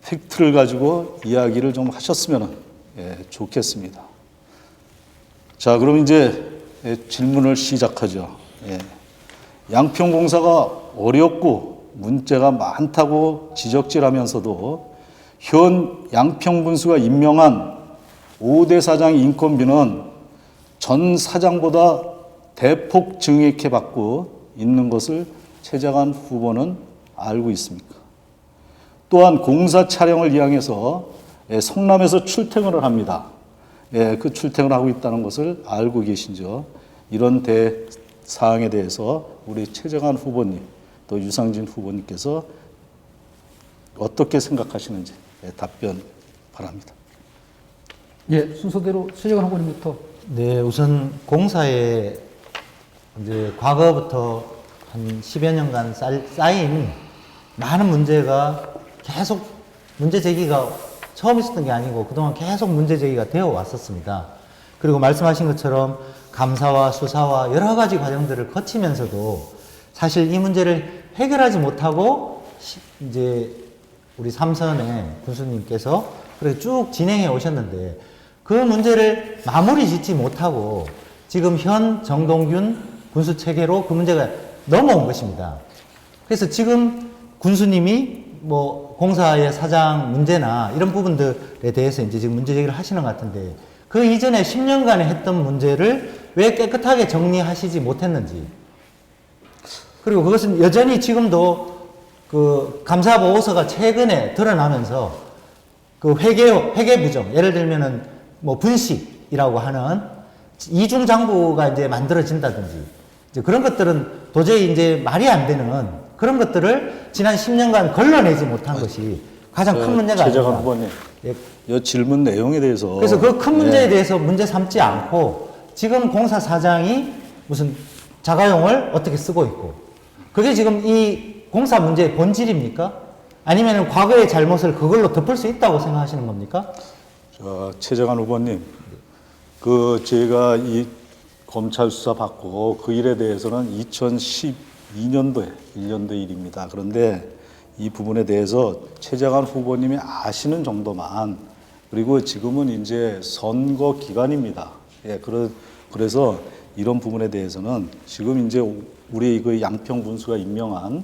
팩트를 가지고 이야기를 좀 하셨으면 좋겠습니다. 자, 그럼 이제 질문을 시작하죠. 양평공사가 어렵고 문제가 많다고 지적질하면서도 현 양평군수가 임명한 5대 사장 인건비는 전 사장보다 대폭 증액해 받고 있는 것을 최재관 후보는 알고 있습니까? 또한 공사 차량을 이용해서 성남에서 출퇴근을 합니다. 그 출퇴근을 하고 있다는 것을 알고 계신죠. 이런 사항에 대해서 우리 최재관 후보님 또 유상진 후보님께서 어떻게 생각하시는지 답변 바랍니다. 예, 순서대로 최재관 후보님부터. 네, 우선 공사에 이제 과거부터 한 10여 년간 쌓인 많은 문제가 계속 문제 제기가 처음 있었던 게 아니고 그동안 계속 문제 제기가 되어 왔었습니다. 그리고 말씀하신 것처럼 감사와 수사와 여러 가지 과정들을 거치면서도 사실 이 문제를 해결하지 못하고 이제 우리 삼선의 군수님께서 그렇게 쭉 진행해 오셨는데 그 문제를 마무리 짓지 못하고 지금 현 정동균 군수 체계로 그 문제가 넘어온 것입니다. 그래서 지금 군수님이 뭐 공사의 사장 문제나 이런 부분들에 대해서 이제 지금 문제 제기를 하시는 것 같은데 그 이전에 10년간에 했던 문제를 왜 깨끗하게 정리하시지 못했는지, 그리고 그것은 여전히 지금도 그 감사 보고서가 최근에 드러나면서 그 회계 부정, 예를 들면은 뭐 분식이라고 하는 이중 장부가 이제 만들어진다든지 이제 그런 것들은 도저히 이제 말이 안 되는 그런 것들을 지난 10년간 걸러내지 못한 것이 가장 큰 문제가 최재관 아닌가. 후보님, 예. 이 질문 내용에 대해서 그래서 그 큰 문제에 대해서 문제 삼지 않고 지금 공사 사장이 무슨 자가용을 어떻게 쓰고 있고 그게 지금 이 공사 문제의 본질입니까? 아니면 과거의 잘못을 그걸로 덮을 수 있다고 생각하시는 겁니까? 최재관 후보님, 그 제가 이 검찰 수사 받고 그 일에 대해서는 2012년도에 1년도 일입니다. 그런데 이 부분에 대해서 최재관 후보님이 아시는 정도만, 그리고 지금은 이제 선거 기간입니다. 예, 그래서 이런 부분에 대해서는 지금 이제 우리 그 양평 군수가 임명한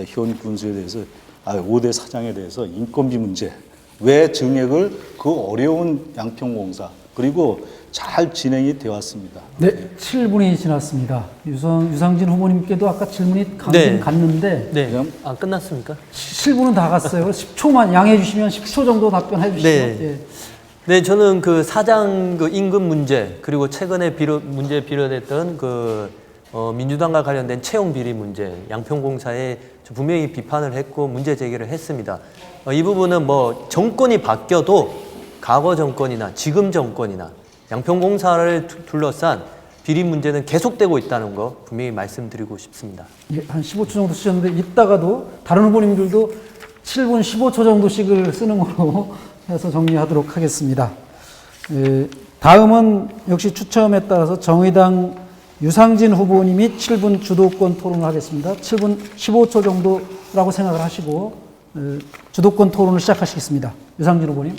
현 군수에 대해서 5대 사장에 대해서 인건비 문제, 왜 증액을 그 어려운 양평공사 그리고 잘 진행이 되어 왔습니다. 네, 7분이 지났습니다. 유상진 후보님께도 아까 질문이 네. 갔는데 네. 아, 끝났습니까? 7분은 다 갔어요. 10초만 양해해 주시면 10초 정도 답변해 주시면. 네. 예. 네, 저는 그 사장 그 임금 문제, 그리고 최근에 문제 비롯했던 민주당과 관련된 채용 비리 문제, 양평공사에 분명히 비판을 했고 문제 제기를 했습니다. 이 부분은 뭐 정권이 바뀌어도 과거 정권이나 지금 정권이나 양평공사를 둘러싼 비리 문제는 계속되고 있다는 거 분명히 말씀드리고 싶습니다. 예, 한 15초 정도 쓰셨는데 이따가도 다른 후보님들도 7분 15초 정도씩을 쓰는 걸로 해서 정리하도록 하겠습니다. 예, 다음은 역시 추첨에 따라서 정의당 유상진 후보님이 7분 주도권 토론을 하겠습니다. 7분 15초 정도라고 생각을 하시고 주도권 토론을 시작하시겠습니다. 유상진 후보님.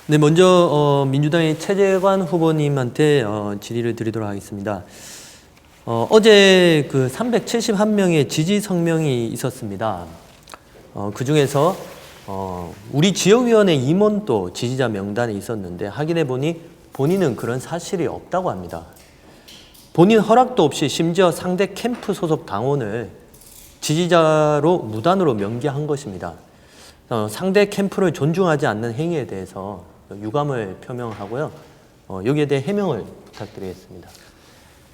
네, 먼저 민주당의 최재관 후보님한테 질의를 드리도록 하겠습니다. 어제 그 371명의 지지 성명이 있었습니다. 그 중에서 우리 지역위원회 임원도 지지자 명단에 있었는데 확인해 보니 본인은 그런 사실이 없다고 합니다. 본인 허락도 없이 심지어 상대 캠프 소속 당원을 지지자로 무단으로 명기한 것입니다. 상대 캠프를 존중하지 않는 행위에 대해서 유감을 표명하고요. 여기에 대해 해명을 부탁드리겠습니다.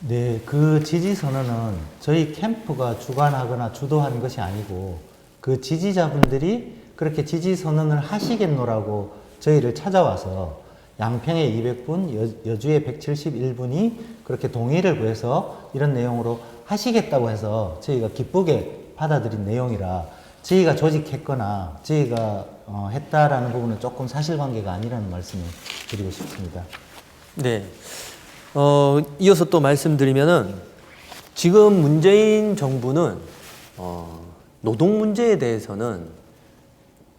네, 그 지지 선언은 저희 캠프가 주관하거나 주도한 것이 아니고 그 지지자분들이 그렇게 지지 선언을 하시겠노라고 저희를 찾아와서 양평에 200분, 여주에 171분이 그렇게 동의를 구해서 이런 내용으로 하시겠다고 해서 저희가 기쁘게 받아들인 내용이라 저희가 조직했거나 저희가 했다라는 부분은 조금 사실관계가 아니라는 말씀을 드리고 싶습니다. 네. 이어서 또 말씀드리면은 지금 문재인 정부는 노동 문제에 대해서는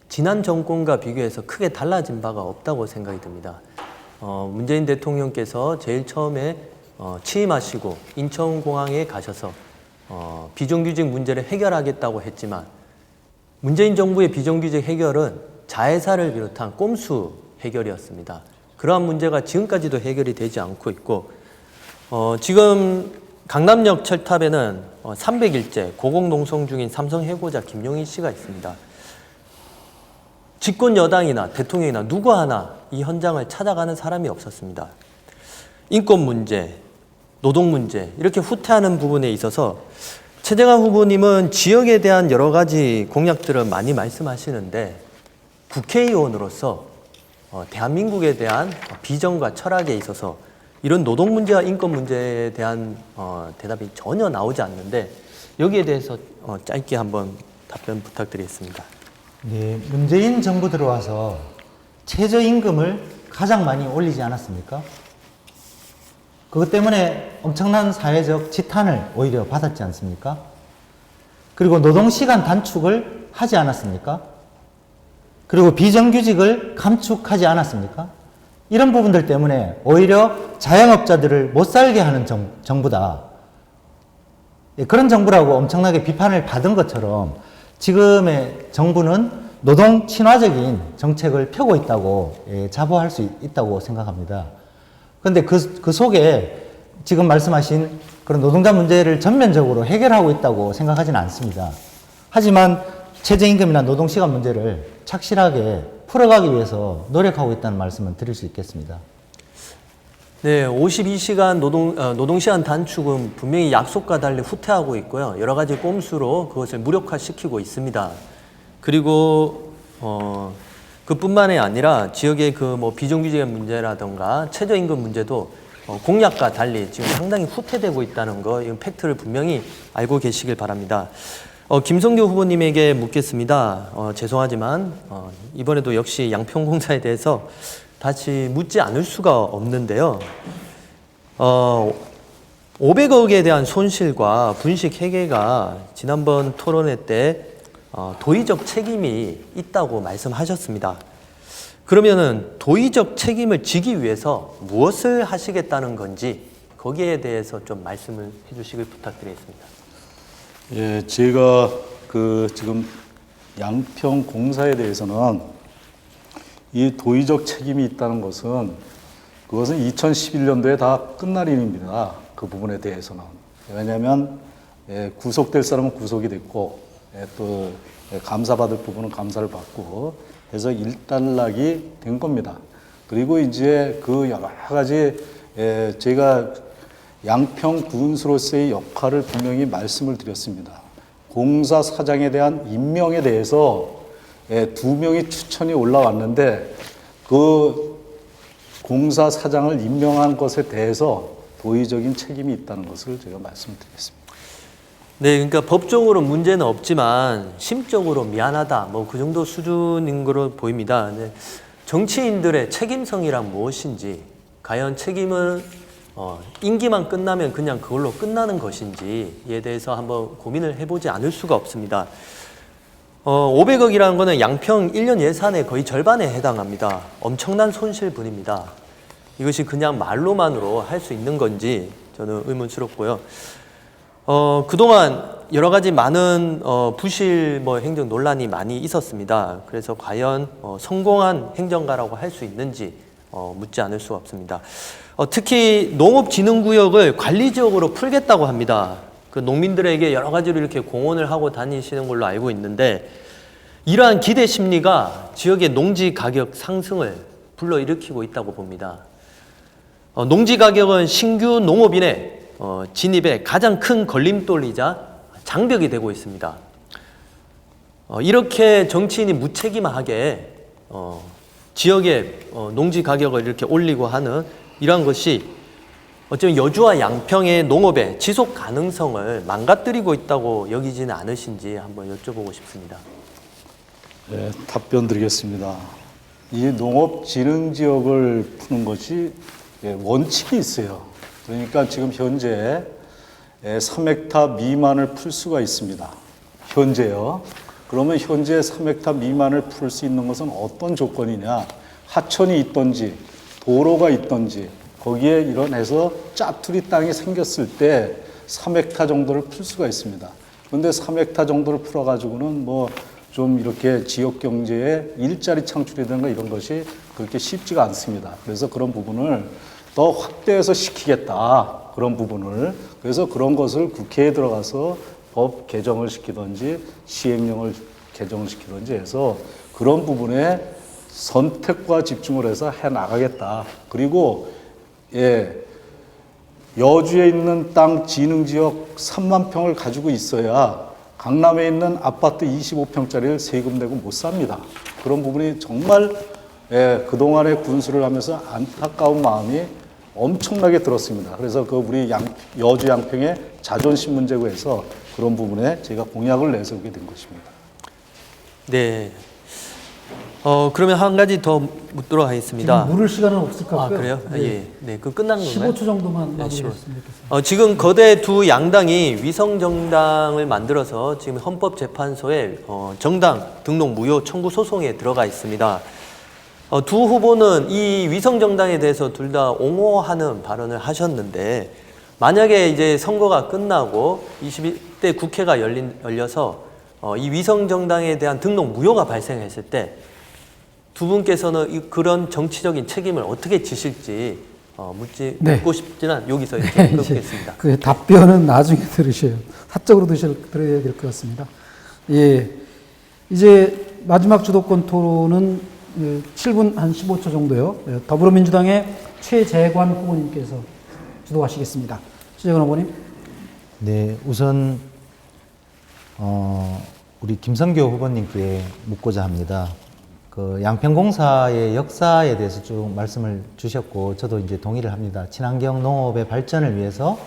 지난 정권과 비교해서 크게 달라진 바가 없다고 생각이 듭니다. 문재인 대통령께서 제일 처음에 취임하시고 인천공항에 가셔서 비정규직 문제를 해결하겠다고 했지만 문재인 정부의 비정규직 해결은 자회사를 비롯한 꼼수 해결이었습니다. 그러한 문제가 지금까지도 해결이 되지 않고 있고 지금 강남역 철탑에는 300일째 고공농성 중인 삼성 해고자 김용희 씨가 있습니다. 집권 여당이나 대통령이나 누구 하나 이 현장을 찾아가는 사람이 없었습니다. 인권 문제, 노동 문제 이렇게 후퇴하는 부분에 있어서 최재관 후보님은 지역에 대한 여러 가지 공약들을 많이 말씀하시는데 국회의원으로서 대한민국에 대한 비전과 철학에 있어서 이런 노동 문제와 인권 문제에 대한 대답이 전혀 나오지 않는데 여기에 대해서 짧게 한번 답변 부탁드리겠습니다. 네, 문재인 정부 들어와서 최저임금을 가장 많이 올리지 않았습니까? 그것 때문에 엄청난 사회적 지탄을 오히려 받았지 않습니까? 그리고 노동시간 단축을 하지 않았습니까? 그리고 비정규직을 감축하지 않았습니까? 이런 부분들 때문에 오히려 자영업자들을 못 살게 하는 정부다. 그런 정부라고 엄청나게 비판을 받은 것처럼 지금의 정부는 노동 친화적인 정책을 펴고 있다고 자부할 수 있다고 생각합니다. 그런데 그 속에 지금 말씀하신 그런 노동자 문제를 전면적으로 해결하고 있다고 생각하지는 않습니다. 하지만 최저임금이나 노동시간 문제를 착실하게 풀어가기 위해서 노력하고 있다는 말씀을 드릴 수 있겠습니다. 네, 52시간 노동시간 단축은 분명히 약속과 달리 후퇴하고 있고요. 여러 가지 꼼수로 그것을 무력화시키고 있습니다. 그리고 그뿐만이 아니라 지역의 비정규직의 문제라든가 최저임금 문제도 공약과 달리 지금 상당히 후퇴되고 있다는 거, 이건 팩트를 분명히 알고 계시길 바랍니다. 김성규 후보님에게 묻겠습니다. 죄송하지만 이번에도 역시 양평공사에 대해서 다시 묻지 않을 수가 없는데요. 500억에 대한 손실과 분식 회계가 지난번 토론회 때 도의적 책임이 있다고 말씀하셨습니다. 그러면은 도의적 책임을 지기 위해서 무엇을 하시겠다는 건지 거기에 대해서 좀 말씀을 해주시길 부탁드리겠습니다. 예, 제가 지금 양평 공사에 대해서는 이 도의적 책임이 있다는 것은 그것은 2011년도에 다 끝날 일입니다. 그 부분에 대해서는. 왜냐하면 구속될 사람은 구속이 됐고 또 감사받을 부분은 감사를 받고 해서 일단락이 된 겁니다. 그리고 이제 그 여러 가지 제가 양평 군수로서의 역할을 분명히 말씀을 드렸습니다. 공사 사장에 대한 임명에 대해서 2명이 추천이 올라왔는데 그 공사 사장을 임명한 것에 대해서 도의적인 책임이 있다는 것을 제가 말씀드리겠습니다. 네, 그러니까 법적으로 문제는 없지만 심적으로 미안하다, 그 정도 수준인 거로 보입니다. 네, 정치인들의 책임성이란 무엇인지, 과연 책임은 임기만 끝나면 그냥 그걸로 끝나는 것인지에 대해서 한번 고민을 해보지 않을 수가 없습니다. 500억이라는 거는 양평 1년 예산의 거의 절반에 해당합니다. 엄청난 손실분입니다. 이것이 그냥 말로만으로 할 수 있는 건지 저는 의문스럽고요. 그동안 여러 가지 많은 부실 행정 논란이 많이 있었습니다. 그래서 과연 성공한 행정가라고 할 수 있는지 묻지 않을 수가 없습니다. 특히 농업진흥구역을 관리지역으로 풀겠다고 합니다. 그 농민들에게 여러 가지로 이렇게 공언을 하고 다니시는 걸로 알고 있는데 이러한 기대 심리가 지역의 농지 가격 상승을 불러일으키고 있다고 봅니다. 농지 가격은 신규 농업인의 진입에 가장 큰 걸림돌이자 장벽이 되고 있습니다. 이렇게 정치인이 무책임하게 지역의 농지 가격을 이렇게 올리고 하는 이러한 것이 어쩌면 여주와 양평의 농업의 지속 가능성을 망가뜨리고 있다고 여기지는 않으신지 한번 여쭤보고 싶습니다. 네, 답변 드리겠습니다. 이 농업진흥지역을 푸는 것이 원칙이 있어요. 그러니까 지금 현재 3헥타 미만을 풀 수가 있습니다. 현재요. 그러면 현재 3헥타 미만을 풀 수 있는 것은 어떤 조건이냐? 하천이 있든지 도로가 있든지 거기에 일원해서 짜투리 땅이 생겼을 때 3헥타 정도를 풀 수가 있습니다. 그런데 3헥타 정도를 풀어가지고는 좀 이렇게 지역 경제에 일자리 창출이라든가 이런 것이 그렇게 쉽지가 않습니다. 그래서 그런 부분을 더 확대해서 시키겠다. 그런 부분을. 그래서 그런 것을 국회에 들어가서 법 개정을 시키든지 시행령을 개정을 시키든지 해서 그런 부분에 선택과 집중을 해서 해 나가겠다. 그리고 여주에 있는 땅 진흥지역 3만 평을 가지고 있어야 강남에 있는 아파트 25평짜리를 세금 내고 못 삽니다. 그런 부분이 정말 그동안의 군수를 하면서 안타까운 마음이 엄청나게 들었습니다. 그래서 그 우리 여주 양평의 자존심 문제고 해서 그런 부분에 제가 공약을 내세우게 된 것입니다. 네. 그러면 한 가지 더 묻도록 하겠습니다. 지금 물을 시간은 없을 것 같고요. 그래요? 네. 예. 네, 그 끝난 건가요? 15초 정도만 네, 마무리했으면 15. 좋겠습니다. 지금 거대 두 양당이 위성정당을 만들어서 지금 헌법재판소에 정당 등록 무효 청구 소송에 들어가 있습니다. 두 후보는 이 위성정당에 대해서 둘 다 옹호하는 발언을 하셨는데 만약에 이제 선거가 끝나고 21대 국회가 열려서 이 위성정당에 대한 등록 무효가 발생했을 때 두 분께서는 그런 정치적인 책임을 어떻게 지실지 묻고 싶지만 여기서 이렇게 끊겠습니다. 그 답변은 나중에 들으셔요. 사적으로 들어야 될 것 같습니다. 예, 이제 마지막 주도권 토론은 7분 한 15초 정도요. 더불어민주당의 최재관 후보님께서 주도하시겠습니다. 최재관 후보님. 네, 우선 우리 김성교 후보님께 묻고자 합니다. 그 양평공사의 역사에 대해서 쭉 말씀을 주셨고 저도 이제 동의를 합니다. 친환경 농업의 발전을 위해서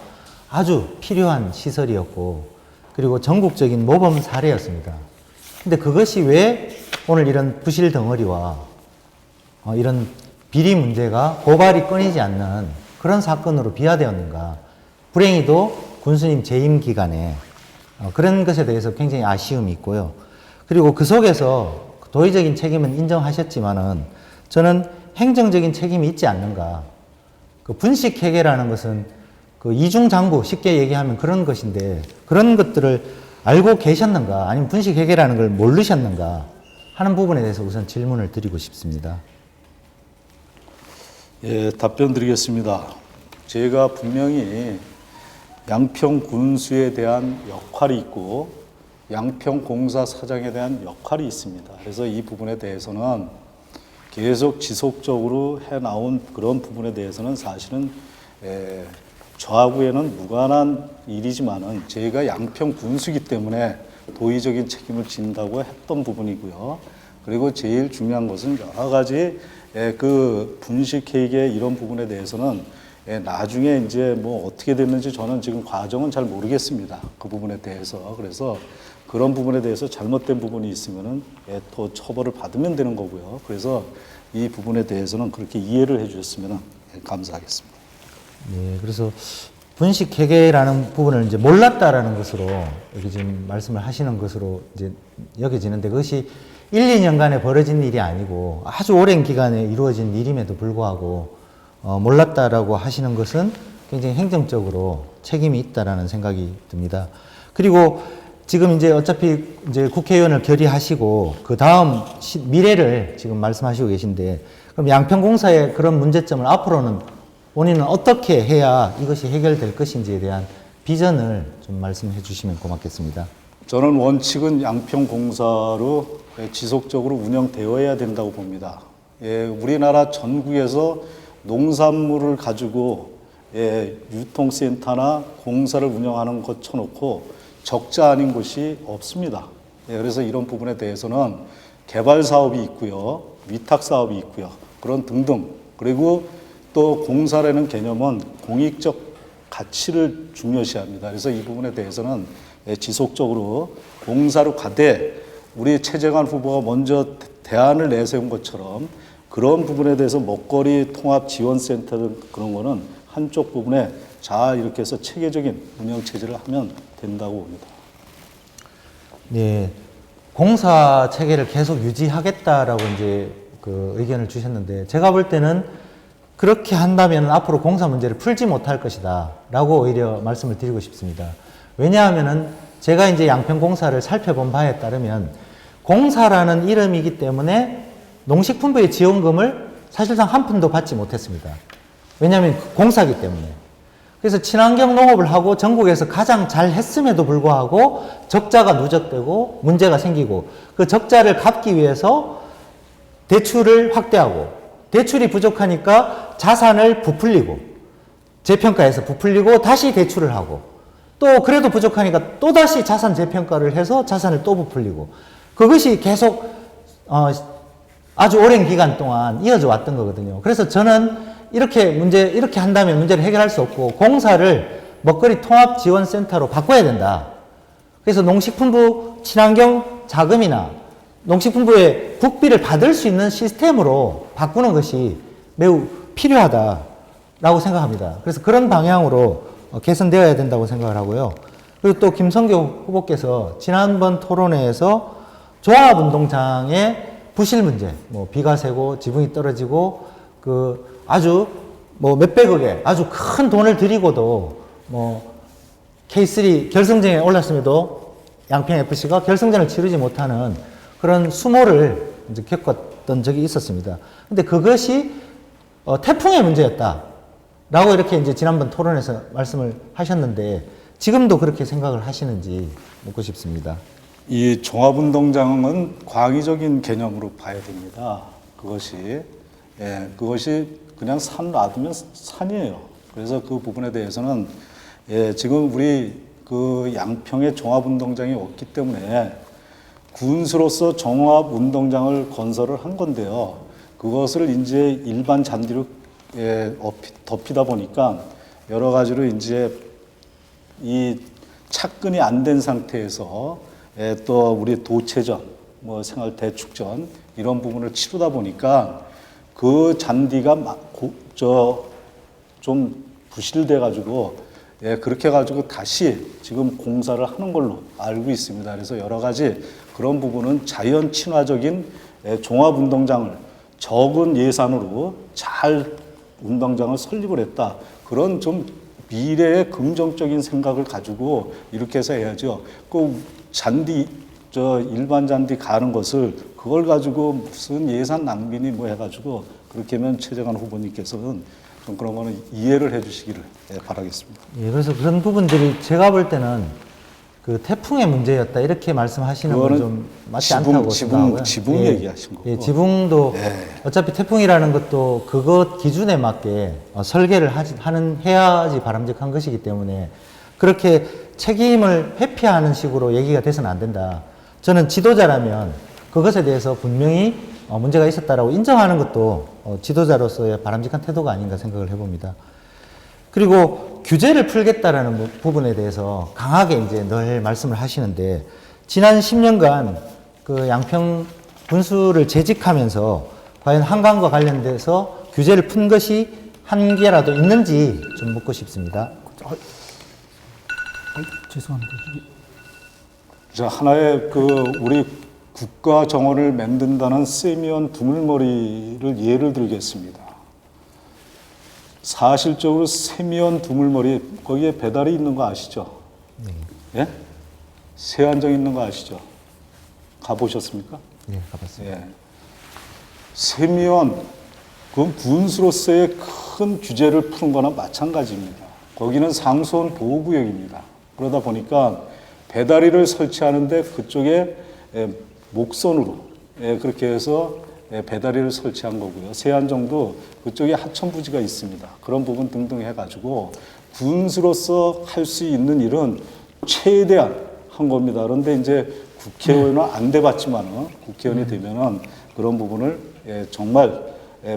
아주 필요한 시설이었고 그리고 전국적인 모범 사례였습니다. 근데 그것이 왜 오늘 이런 부실 덩어리와 이런 비리 문제가 고발이 끊이지 않는 그런 사건으로 비화되었는가? 불행히도 군수님 재임 기간에 그런 것에 대해서 굉장히 아쉬움이 있고요. 그리고 그 속에서 도의적인 책임은 인정하셨지만은 저는 행정적인 책임이 있지 않는가. 그 분식회계라는 것은 그 이중장부 쉽게 얘기하면 그런 것인데 그런 것들을 알고 계셨는가 아니면 분식회계라는 걸 모르셨는가 하는 부분에 대해서 우선 질문을 드리고 싶습니다. 예, 답변 드리겠습니다. 제가 분명히 양평 군수에 대한 역할이 있고 양평 공사 사장에 대한 역할이 있습니다. 그래서 이 부분에 대해서는 계속 지속적으로 해나온 그런 부분에 대해서는 사실은 저하고에는 무관한 일이지만은 제가 양평 군수이기 때문에 도의적인 책임을 진다고 했던 부분이고요. 그리고 제일 중요한 것은 여러 가지 그 분식회계 이런 부분에 대해서는 나중에 이제 뭐 어떻게 됐는지 저는 지금 과정은 잘 모르겠습니다. 그 부분에 대해서. 그래서 그런 부분에 대해서 잘못된 부분이 있으면은 또 처벌을 받으면 되는 거고요. 그래서 이 부분에 대해서는 그렇게 이해를 해 주셨으면 감사하겠습니다. 네, 그래서 분식회계라는 부분을 이제 몰랐다라는 것으로 여기 지금 말씀을 하시는 것으로 이제 여겨지는데 그것이 1, 2년간에 벌어진 일이 아니고 아주 오랜 기간에 이루어진 일임에도 불구하고 몰랐다라고 하시는 것은 굉장히 행정적으로 책임이 있다라는 생각이 듭니다. 그리고 지금 이제 어차피 이제 국회의원을 결의하시고 그 다음 미래를 지금 말씀하시고 계신데 그럼 양평공사의 그런 문제점을 앞으로는 본인은 어떻게 해야 이것이 해결될 것인지에 대한 비전을 좀 말씀해 주시면 고맙겠습니다. 저는 원칙은 양평공사로 지속적으로 운영되어야 된다고 봅니다. 우리나라 전국에서 농산물을 가지고 유통센터나 공사를 운영하는 것 쳐놓고 적자 아닌 곳이 없습니다. 그래서 이런 부분에 대해서는 개발 사업이 있고요, 위탁 사업이 있고요, 그런 등등. 그리고 또 공사라는 개념은 공익적 가치를 중요시합니다. 그래서 이 부분에 대해서는 지속적으로 공사로 가되 우리 최재관 후보가 먼저 대안을 내세운 것처럼 그런 부분에 대해서 먹거리 통합 지원센터 등 그런 거는 한쪽 부분에 잘 이렇게 해서 체계적인 운영 체제를 하면 된다고 봅니다. 네, 공사 체계를 계속 유지하겠다라고 이제 그 의견을 주셨는데 제가 볼 때는 그렇게 한다면 앞으로 공사 문제를 풀지 못할 것이다라고 오히려 말씀을 드리고 싶습니다. 왜냐하면은 제가 이제 양평공사를 살펴본 바에 따르면 공사라는 이름이기 때문에 농식품부의 지원금을 사실상 한 푼도 받지 못했습니다. 왜냐하면 공사기 때문에. 그래서 친환경 농업을 하고 전국에서 가장 잘 했음에도 불구하고 적자가 누적되고 문제가 생기고 그 적자를 갚기 위해서 대출을 확대하고 대출이 부족하니까 자산을 부풀리고 재평가해서 부풀리고 다시 대출을 하고 또 그래도 부족하니까 또다시 자산 재평가를 해서 자산을 또 부풀리고 그것이 계속 아주 오랜 기간 동안 이어져 왔던 거거든요. 그래서 저는 이렇게 한다면 문제를 해결할 수 없고 공사를 먹거리 통합 지원센터로 바꿔야 된다. 그래서 농식품부 친환경 자금이나 농식품부의 국비를 받을 수 있는 시스템으로 바꾸는 것이 매우 필요하다라고 생각합니다. 그래서 그런 방향으로 개선되어야 된다고 생각을 하고요. 그리고 또 김성교 후보께서 지난번 토론회에서 종합운동장의 부실 문제, 뭐 비가 새고 지붕이 떨어지고 그 아주 뭐 몇백억에 아주 큰 돈을 들이고도 뭐 K3 결승전에 올랐음에도 양평FC가 결승전을 치르지 못하는 그런 수모를 이제 겪었던 적이 있었습니다. 근데 그것이 태풍의 문제였다라고 이렇게 이제 지난번 토론에서 말씀을 하셨는데 지금도 그렇게 생각을 하시는지 묻고 싶습니다. 이 종합운동장은 광의적인 개념으로 봐야 됩니다. 그것이 그냥 산 놔두면 산이에요. 그래서 그 부분에 대해서는 지금 우리 그 양평에 종합운동장이 없기 때문에 군수로서 종합운동장을 건설을 한 건데요. 그것을 이제 일반 잔디로 덮이다 보니까 여러 가지로 이제 이 착근이 안 된 상태에서 또 우리 도체전, 뭐 생활대축전 이런 부분을 치르다 보니까 그 잔디가 좀 부실돼 가지고 그렇게 가지고 다시 지금 공사를 하는 걸로 알고 있습니다. 그래서 여러 가지 그런 부분은 자연 친화적인 종합운동장을 적은 예산으로 잘 운동장을 설립을 했다. 그런 좀 미래의 긍정적인 생각을 가지고 이렇게 해서 해야죠. 그 잔디, 일반 잔디 가는 것을 그걸 가지고 무슨 예산 낭비니 뭐 해가지고 그렇게 하면 최재관 후보님께서는 좀 그런 거는 이해를 해 주시기를 바라겠습니다. 예, 그래서 그런 부분들이 제가 볼 때는 그 태풍의 문제였다 이렇게 말씀하시는 건 좀 맞지 않다고 생각하고요. 지붕 얘기하신 거고. 예, 지붕도 어차피 태풍이라는 것도 그것 기준에 맞게 설계를 해야지 바람직한 것이기 때문에 그렇게 책임을 회피하는 식으로 얘기가 돼서는 안 된다. 저는 지도자라면 그것에 대해서 분명히 문제가 있었다라고 인정하는 것도 지도자로서의 바람직한 태도가 아닌가 생각을 해봅니다. 그리고 규제를 풀겠다라는 부분에 대해서 강하게 이제 늘 말씀을 하시는데 지난 10년간 그 양평 군수를 재직하면서 과연 한강과 관련돼서 규제를 푼 것이 한 개라도 있는지 좀 묻고 싶습니다. 죄송합니다. 자, 하나의 우리 국가 정원을 만든다는 세미언 두물머리를 예를 들겠습니다. 사실적으로 세미언 두물머리 거기에 배달이 있는 거 아시죠? 네. 예? 세안정 있는 거 아시죠? 가보셨습니까? 네, 가봤습니다. 예. 세미언 그 군수로서의 큰 규제를 푸는 거나 마찬가지입니다. 거기는 상수원 보호구역입니다. 그러다 보니까 배다리를 설치하는데 그쪽에 목선으로 그렇게 해서 배다리를 설치한 거고요. 세안정도 그쪽에 하천부지가 있습니다. 그런 부분 등등 해가지고 군수로서 할 수 있는 일은 최대한 한 겁니다. 그런데 이제 국회의원은 안 돼봤지만은 국회의원이 되면은 그런 부분을 정말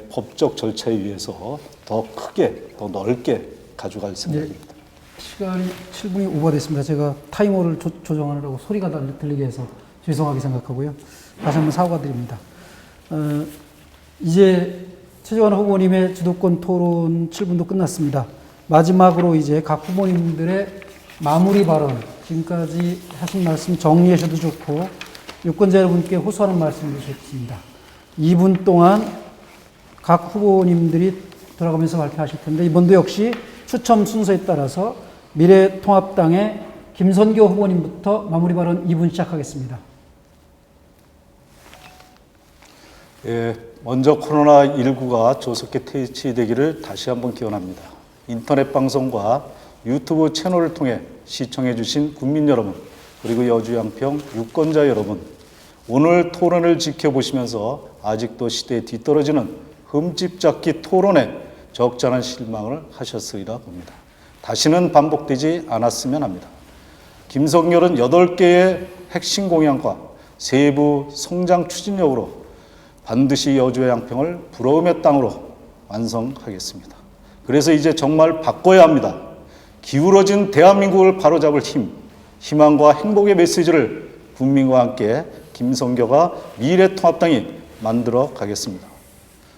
법적 절차에 의해서 더 크게, 더 넓게 가져갈 생각입니다. 시간이 7분이 오버됐습니다. 제가 타이머를 조정하느라고 소리가 들리게 해서 죄송하게 생각하고요. 다시 한번 사과드립니다. 이제 최재관 후보님의 주도권 토론 7분도 끝났습니다. 마지막으로 이제 각 후보님들의 마무리 발언, 지금까지 하신 말씀 정리하셔도 좋고 유권자 여러분께 호소하는 말씀도 좋습니다. 2분 동안 각 후보님들이 돌아가면서 발표하실 텐데 이번도 역시 추첨 순서에 따라서 미래통합당의 김선교 후보님부터 마무리 발언 2분 시작하겠습니다. 예, 먼저 코로나19가 조속히 퇴치되기를 다시 한번 기원합니다. 인터넷 방송과 유튜브 채널을 통해 시청해 주신 국민 여러분, 그리고 여주 양평 유권자 여러분, 오늘 토론을 지켜보시면서 아직도 시대에 뒤떨어지는 흠집 잡기 토론에 적잖은 실망을 하셨으리라 봅니다. 다시는 반복되지 않았으면 합니다. 김성렬은 8개의 핵심 공약과 세부 성장 추진력으로 반드시 여주의 양평을 부러움의 땅으로 완성하겠습니다. 그래서 이제 정말 바꿔야 합니다. 기울어진 대한민국을 바로잡을 힘, 희망과 행복의 메시지를 국민과 함께 김성교가 미래통합당이 만들어 가겠습니다.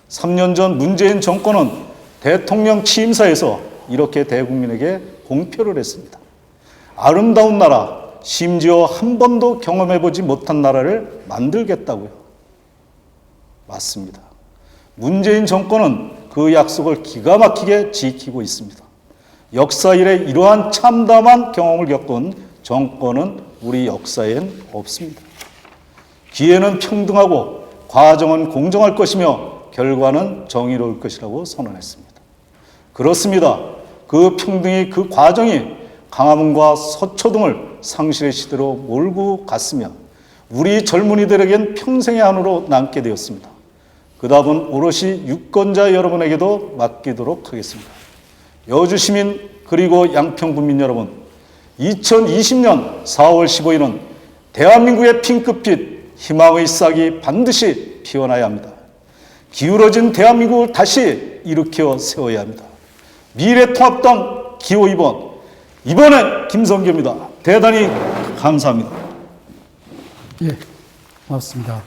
3년 전 문재인 정권은 대통령 취임사에서 이렇게 대국민에게 공표를 했습니다. 아름다운 나라, 심지어 한 번도 경험해보지 못한 나라를 만들겠다고요. 맞습니다. 문재인 정권은 그 약속을 기가 막히게 지키고 있습니다. 역사 이래 이러한 참담한 경험을 겪은 정권은 우리 역사엔 없습니다. 기회는 평등하고 과정은 공정할 것이며 결과는 정의로울 것이라고 선언했습니다. 그렇습니다. 그 평등이, 그 과정이 강화문과 서초동을 상실의 시대로 몰고 갔으며 우리 젊은이들에겐 평생의 한으로 남게 되었습니다. 그 답은 오롯이 유권자 여러분에게도 맡기도록 하겠습니다. 여주시민 그리고 양평군민 여러분, 2020년 4월 15일은 대한민국의 핑크빛 희망의 싹이 반드시 피어나야 합니다. 기울어진 대한민국을 다시 일으켜 세워야 합니다. 미래통합당 기호 2번, 이번엔 김성교입니다. 대단히 감사합니다. 예, 고맙습니다.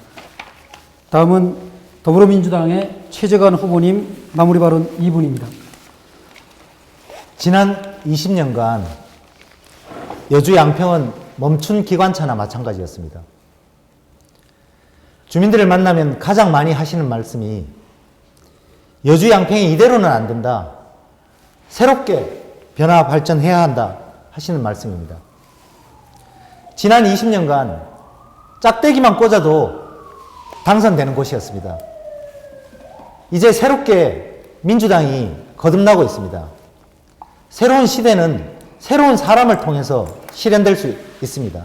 다음은 더불어민주당의 최재관 후보님 마무리 발언 2분입니다. 지난 20년간 여주 양평은 멈춘 기관차나 마찬가지였습니다. 주민들을 만나면 가장 많이 하시는 말씀이 여주 양평이 이대로는 안 된다. 새롭게 변화 발전해야 한다 하시는 말씀입니다. 지난 20년간 짝대기만 꽂아도 당선되는 곳이었습니다. 이제 새롭게 민주당이 거듭나고 있습니다. 새로운 시대는 새로운 사람을 통해서 실현될 수 있습니다.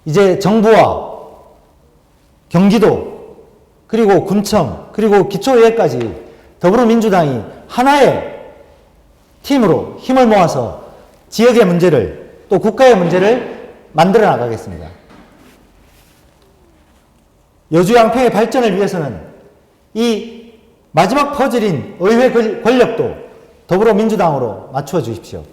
이제 정부와 경기도, 그리고 군청, 그리고 기초의회까지 더불어민주당이 하나의 팀으로 힘을 모아서 지역의 문제를, 또 국가의 문제를 만들어 나가겠습니다. 여주 양평의 발전을 위해서는 이 마지막 퍼즐인 의회 권력도 더불어민주당으로 맞추어 주십시오.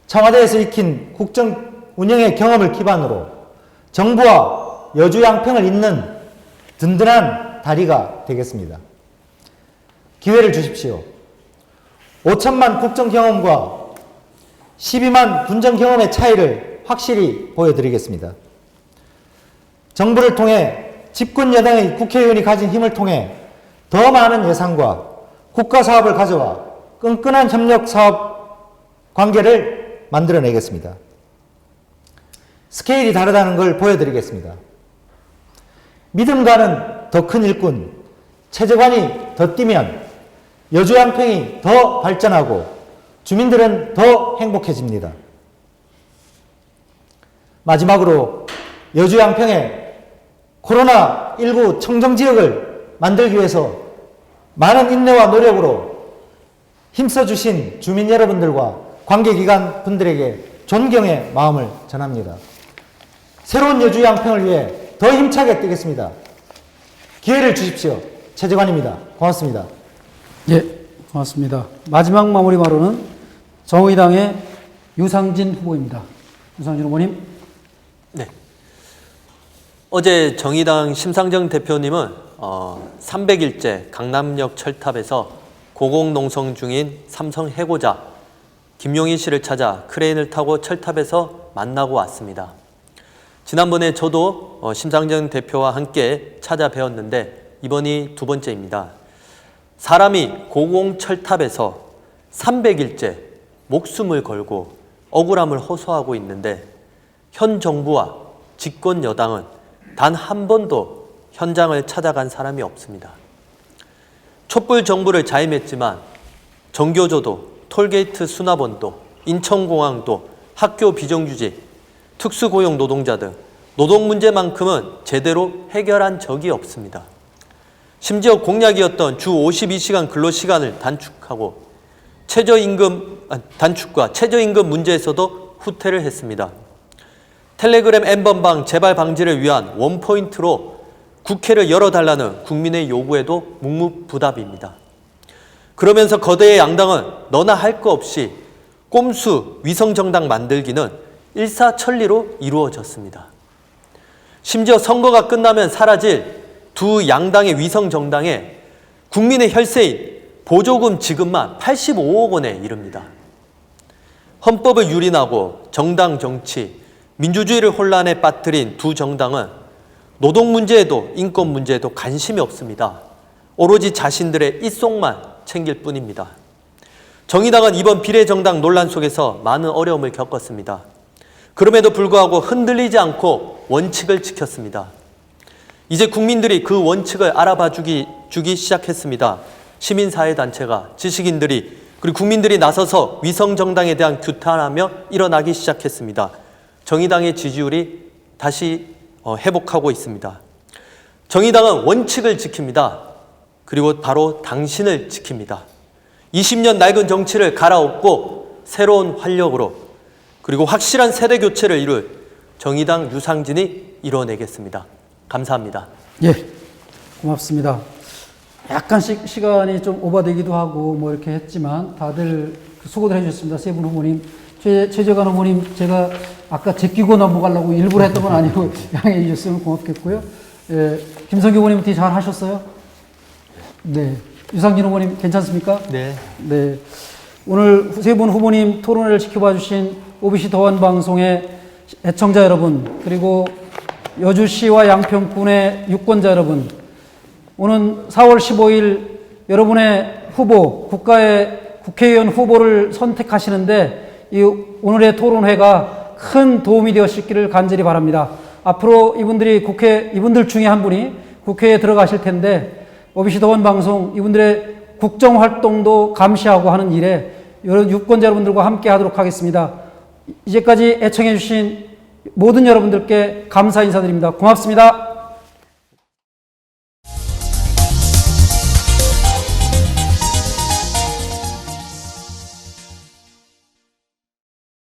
청와대에서 익힌 국정 운영의 경험을 기반으로 정부와 여주 양평을 잇는 든든한 다리가 되겠습니다. 기회를 주십시오. 5천만 국정 경험과 12만 군정 경험의 차이를 확실히 보여드리겠습니다. 정부를 통해 집권 여당의 국회의원이 가진 힘을 통해 더 많은 예산과 국가 사업을 가져와 끈끈한 협력 사업 관계를 만들어내겠습니다. 스케일이 다르다는 걸 보여드리겠습니다. 믿음과는 더 큰 일꾼, 최재관이 더 뛰면 여주 양평이 더 발전하고 주민들은 더 행복해집니다. 마지막으로 여주 양평의 코로나19 청정지역을 만들기 위해서 많은 인내와 노력으로 힘써주신 주민 여러분들과 관계기관 분들에게 존경의 마음을 전합니다. 새로운 여주 양평을 위해 더 힘차게 뛰겠습니다. 기회를 주십시오. 최재관입니다. 고맙습니다. 예, 고맙습니다. 마지막 마무리 발언은 정의당의 유상진 후보입니다. 유상진 후보님. 네. 어제 정의당 심상정 대표님은 300일째 강남역 철탑에서 고공농성 중인 삼성 해고자 김용인 씨를 찾아 크레인을 타고 철탑에서 만나고 왔습니다. 지난번에 저도 심상정 대표와 함께 찾아뵈었는데 이번이 두 번째입니다. 사람이 고공철탑에서 300일째 목숨을 걸고 억울함을 호소하고 있는데 현 정부와 집권 여당은 단 한 번도 현장을 찾아간 사람이 없습니다. 촛불 정부를 자임했지만 정교조도, 톨게이트 수납원도, 인천공항도, 학교 비정규직, 특수고용 노동자 등 노동 문제만큼은 제대로 해결한 적이 없습니다. 심지어 공약이었던 주 52시간 근로시간을 단축하고 단축과 최저임금 문제에서도 후퇴를 했습니다. 텔레그램 N번방 재발 방지를 위한 원포인트로 국회를 열어달라는 국민의 요구에도 묵묵부답입니다. 그러면서 거대의 양당은 너나 할 거 없이 꼼수 위성정당 만들기는 일사천리로 이루어졌습니다. 심지어 선거가 끝나면 사라질 두 양당의 위성정당에 국민의 혈세인 보조금 지급만 85억 원에 이릅니다. 헌법을 유린하고 정당 정치, 민주주의를 혼란에 빠뜨린 두 정당은 노동 문제에도 인권 문제에도 관심이 없습니다. 오로지 자신들의 입속만 챙길 뿐입니다. 정의당은 이번 비례정당 논란 속에서 많은 어려움을 겪었습니다. 그럼에도 불구하고 흔들리지 않고 원칙을 지켰습니다. 이제 국민들이 그 원칙을 알아봐 주기 시작했습니다. 시민사회단체가, 지식인들이, 그리고 국민들이 나서서 위성정당에 대한 규탄하며 일어나기 시작했습니다. 정의당의 지지율이 다시 회복하고 있습니다. 정의당은 원칙을 지킵니다. 그리고 바로 당신을 지킵니다. 20년 낡은 정치를 갈아엎고 새로운 활력으로 그리고 확실한 세대 교체를 이룰 정의당 유상진이 이뤄내겠습니다. 감사합니다. 예, 고맙습니다. 약간씩 시간이 좀 오버되기도 하고 뭐 이렇게 했지만 다들 수고들 해주셨습니다. 세 분 후보님. 최재관 후보님, 제가 아까 제끼고 넘어가려고 일부러 했던 건 아니고 양해해 주셨으면 고맙겠고요. 예, 김성규 후보님 어떻게 잘 하셨어요? 네. 유상진 후보님 괜찮습니까? 네. 네. 오늘 세 분 후보님 토론회를 지켜봐 주신 OBC 더원 방송의 애청자 여러분, 그리고 여주시와 양평군의 유권자 여러분, 오는 4월 15일 여러분의 후보, 국회의원 후보를 선택하시는데 이 오늘의 토론회가 큰 도움이 되었기를 간절히 바랍니다. 앞으로 이분들 중에 한 분이 국회에 들어가실 텐데 OBC 더원 방송 이분들의 국정 활동도 감시하고 하는 일에 여러 유권자 여러분들과 함께 하도록 하겠습니다. 이제까지 애청해 주신 모든 여러분들께 감사 인사드립니다. 고맙습니다.